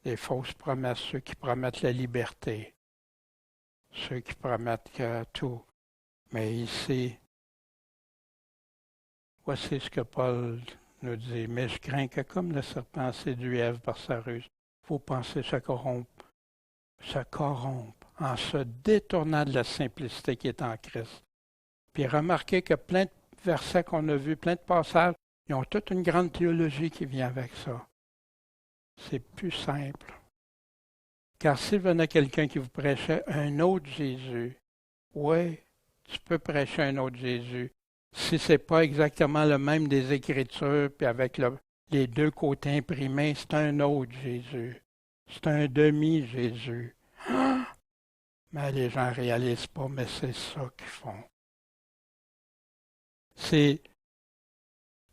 Speaker 1: Les fausses promesses, ceux qui promettent la liberté, ceux qui promettent que tout. Mais ici, voici ce que Paul nous dit. Mais je crains que comme le serpent séduit Ève par sa ruse, vos pensées se corrompent en se détournant de la simplicité qui est en Christ. Puis remarquez que plein de versets qu'on a vus, plein de passages, ils ont toute une grande théologie qui vient avec ça. C'est plus simple. Car s'il venait quelqu'un qui vous prêchait un autre Jésus, oui, tu peux prêcher un autre Jésus. Si ce n'est pas exactement le même des Écritures, puis avec les deux côtés imprimés, c'est un autre Jésus. C'est un demi-Jésus. Ah! Mais les gens ne réalisent pas, mais c'est ça qu'ils font. C'est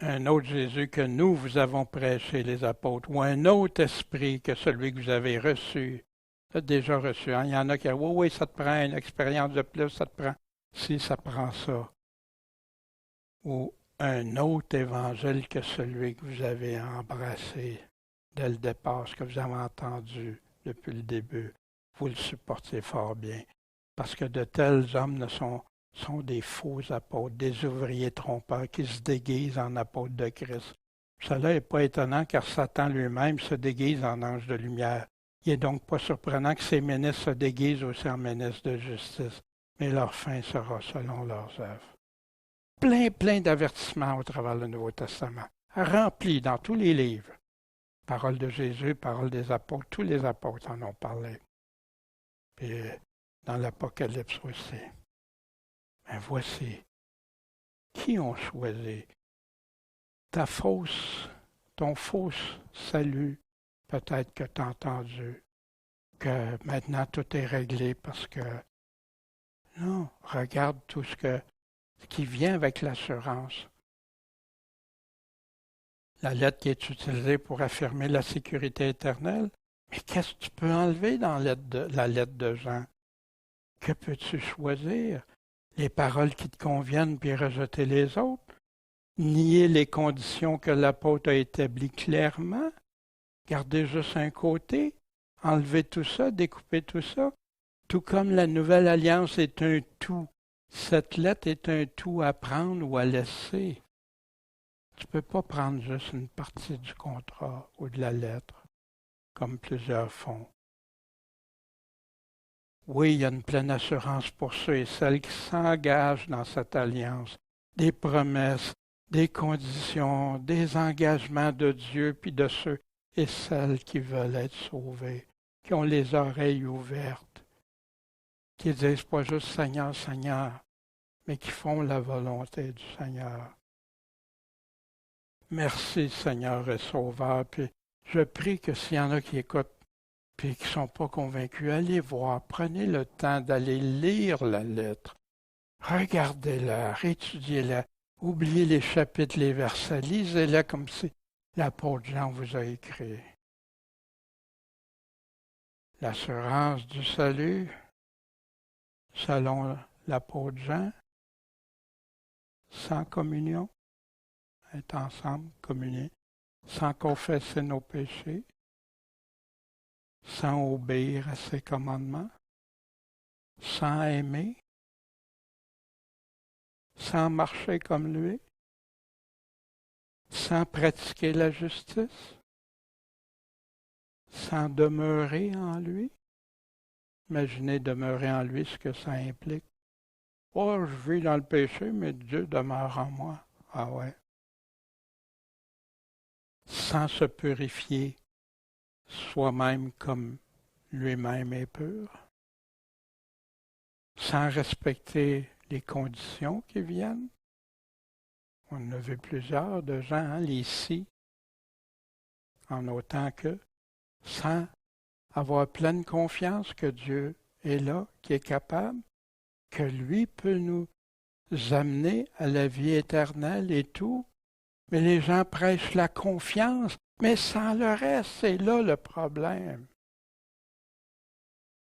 Speaker 1: un autre Jésus que nous vous avons prêché, les apôtres, ou un autre esprit que celui que vous avez reçu. Tu as déjà reçu. Hein? Il y en a qui disent, oui, ça te prend une expérience de plus, ça te prend. Si ça prend ça. Ou un autre évangile que celui que vous avez embrassé dès le départ, ce que vous avez entendu depuis le début. Vous le supportez fort bien. Parce que de tels hommes sont des faux apôtres, des ouvriers trompeurs qui se déguisent en apôtres de Christ. Cela n'est pas étonnant car Satan lui-même se déguise en ange de lumière. Il n'est donc pas surprenant que ces ministres se déguisent aussi en ministres de justice, mais leur fin sera selon leurs œuvres. Plein d'avertissements au travers du Nouveau Testament, remplis dans tous les livres. Parole de Jésus, parole des apôtres, tous les apôtres en ont parlé. Puis dans l'Apocalypse aussi. Mais voici, qui ont choisi ton faux salut, peut-être que tu as entendu, que maintenant tout est réglé parce que non, regarde tout ce qui vient avec l'assurance. La lettre qui est utilisée pour affirmer la sécurité éternelle. Mais qu'est-ce que tu peux enlever dans la lettre de Jean? Que peux-tu choisir? Les paroles qui te conviennent puis rejeter les autres? Nier les conditions que l'apôtre a établies clairement? Garder juste un côté? Enlever tout ça? Découper tout ça? Tout comme la nouvelle alliance est un tout, cette lettre est un tout à prendre ou à laisser. Tu ne peux pas prendre juste une partie du contrat ou de la lettre, comme plusieurs font. Oui, il y a une pleine assurance pour ceux et celles qui s'engagent dans cette alliance, des promesses, des conditions, des engagements de Dieu, puis de ceux et celles qui veulent être sauvés, qui ont les oreilles ouvertes, qui disent pas juste Seigneur, Seigneur, mais qui font la volonté du Seigneur. Merci Seigneur et Sauveur, puis je prie que s'il y en a qui écoutent puis qui ne sont pas convaincus, allez voir, prenez le temps d'aller lire la lettre, regardez-la, étudiez-la, oubliez les chapitres, les versets, lisez-la comme si l'apôtre Jean vous a écrit. L'assurance du salut, selon l'apôtre Jean, sans communion, être ensemble, communier, sans confesser nos péchés, sans obéir à ses commandements, sans aimer, sans marcher comme lui, sans pratiquer la justice, sans demeurer en lui. Imaginez demeurer en lui, ce que ça implique. Oh, je vis dans le péché, mais Dieu demeure en moi. Ah ouais. Sans se purifier soi-même comme lui-même est pur, sans respecter les conditions qui viennent. On en a vu plusieurs de gens, hein, les si, en autant que, sans avoir pleine confiance que Dieu est là, qui est capable, que lui peut nous amener à la vie éternelle et tout. Mais les gens prêchent la confiance, mais sans le reste, c'est là le problème.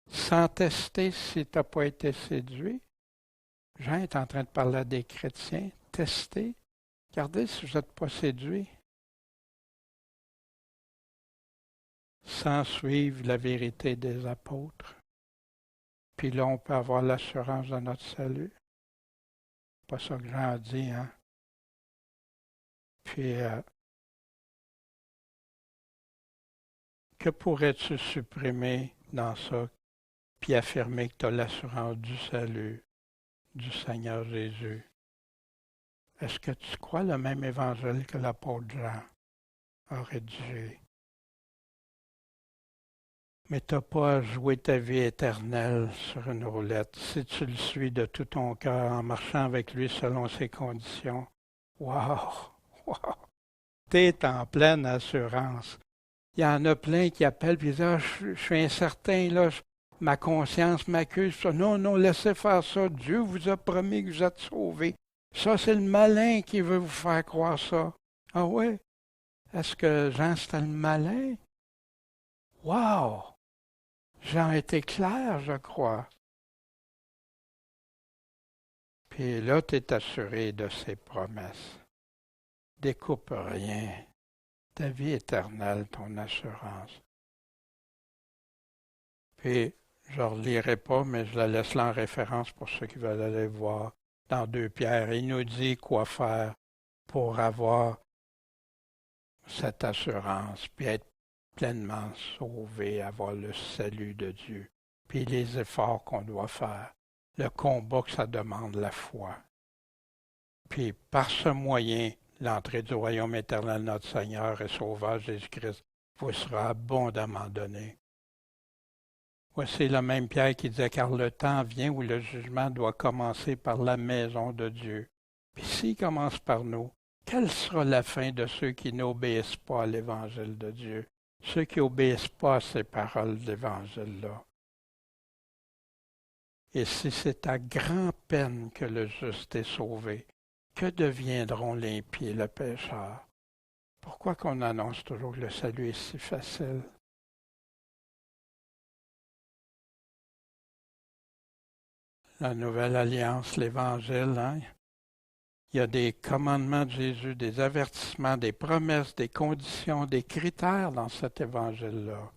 Speaker 1: Sans tester si tu n'as pas été séduit. Jean est en train de parler à des chrétiens. Testez. Regardez si vous n'êtes pas séduit. Sans suivre la vérité des apôtres. Puis là, on peut avoir l'assurance de notre salut. C'est pas ça que Jean a dit, hein. Puis, que pourrais-tu supprimer dans ça, puis affirmer que tu as l'assurance du salut du Seigneur Jésus? Est-ce que tu crois le même évangile que l'apôtre Jean a rédigé? Mais tu n'as pas à jouer ta vie éternelle sur une roulette. Si tu le suis de tout ton cœur en marchant avec lui selon ses conditions, wow! Wow! Tu es en pleine assurance. Il y en a plein qui appellent et disent ah, je suis incertain, là, ma conscience m'accuse. Non, non, laissez faire ça. Dieu vous a promis que vous êtes sauvés. Ça, c'est le malin qui veut vous faire croire ça. Ah ouais? Est-ce que Jean, c'était le malin? Wow! Jean était clair, je crois. Puis là, tu es assuré de ses promesses. Découpe rien. Ta vie éternelle, ton assurance. Puis, je ne relirai pas, mais je la laisse là en référence pour ceux qui veulent aller voir dans 2 Pierre. Il nous dit quoi faire pour avoir cette assurance, puis être pleinement sauvé, avoir le salut de Dieu, puis les efforts qu'on doit faire, le combat que ça demande, la foi. Puis, par ce moyen, l'entrée du royaume éternel de notre Seigneur et Sauveur Jésus-Christ vous sera abondamment donnée. Voici le même Pierre qui disait, car le temps vient où le jugement doit commencer par la maison de Dieu. Puis s'il commence par nous, quelle sera la fin de ceux qui n'obéissent pas à l'évangile de Dieu? ceux qui n'obéissent pas à ces paroles d'Évangile-là. Et si c'est à grand-peine que le juste est sauvé, que deviendront l'impies et le pécheur? Pourquoi qu'on annonce toujours que le salut est si facile? La Nouvelle Alliance, l'Évangile, hein? Il y a des commandements de Jésus, des avertissements, des promesses, des conditions, des critères dans cet Évangile-là.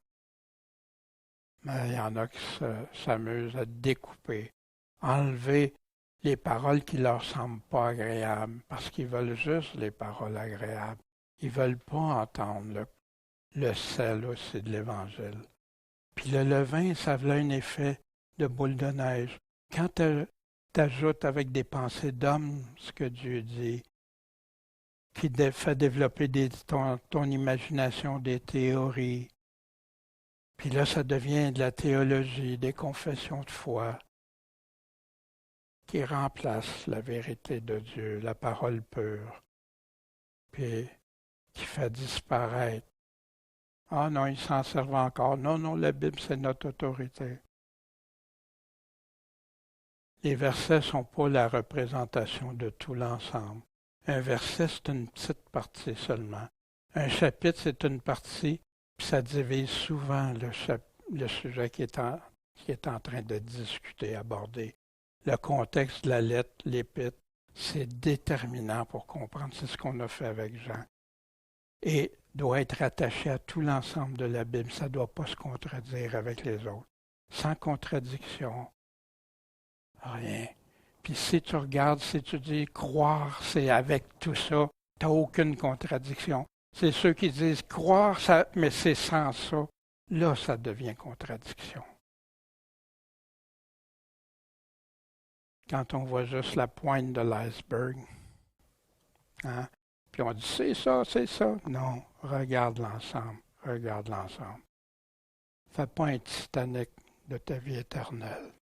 Speaker 1: Mais il y en a qui s'amusent à découper, enlever les paroles qui ne leur semblent pas agréables, parce qu'ils veulent juste les paroles agréables. Ils ne veulent pas entendre le sel aussi de l'Évangile. Puis le levain, ça a un effet de boule de neige. Quand tu ajoutes avec des pensées d'homme ce que Dieu dit, qui fait développer ton imagination des théories, puis là, ça devient de la théologie, des confessions de foi qui remplacent la vérité de Dieu, la parole pure, puis qui fait disparaître. Ah non, ils s'en servent encore. Non, non, la Bible, c'est notre autorité. Les versets ne sont pas la représentation de tout l'ensemble. Un verset, c'est une petite partie seulement. Un chapitre, c'est une partie, puis ça divise souvent le sujet qui est en train de discuter, aborder. Le contexte de la lettre, l'épître, c'est déterminant pour comprendre. C'est ce qu'on a fait avec Jean. Et doit être attaché à tout l'ensemble de la Bible. Ça ne doit pas se contredire avec les autres. Sans contradiction, rien. Puis si tu regardes, si tu dis croire, c'est avec tout ça, tu n'as aucune contradiction. C'est ceux qui disent croire, ça, mais c'est sans ça. Là, ça devient contradiction. Quand on voit juste la pointe de l'iceberg, hein? Puis on dit c'est ça, c'est ça. Non, regarde l'ensemble, regarde l'ensemble. Fais pas un Titanic de ta vie éternelle.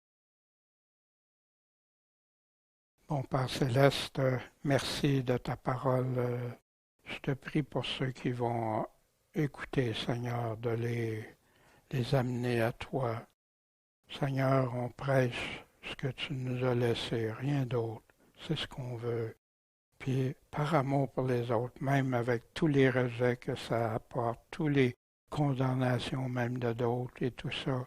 Speaker 1: Bon Père Céleste, merci de ta parole. Je te prie pour ceux qui vont écouter, Seigneur, de les amener à toi. Seigneur, on prêche ce que tu nous as laissé, rien d'autre. C'est ce qu'on veut. Puis par amour pour les autres, même avec tous les rejets que ça apporte, toutes les condamnations même de d'autres et tout ça.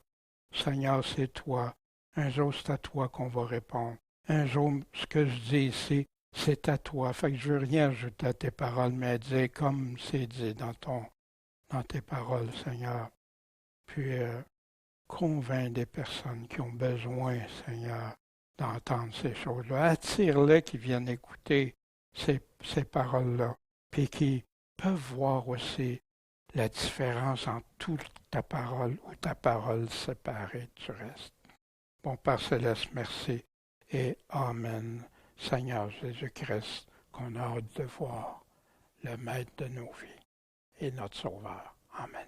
Speaker 1: Seigneur, c'est toi. Un jour, c'est à toi qu'on va répondre. Un jour, ce que je dis ici, c'est à toi. Fait que je veux rien ajouter à tes paroles, mais dire comme c'est dit dans tes paroles, Seigneur. Puis convainc des personnes qui ont besoin, Seigneur, d'entendre ces choses-là. Attire-les qui viennent écouter ces paroles-là, puis qui peuvent voir aussi la différence entre toute ta parole ou ta parole séparée du reste. Bon Père Céleste, merci et Amen. Seigneur Jésus-Christ, qu'on a hâte de voir, le Maître de nos vies et notre Sauveur. Amen.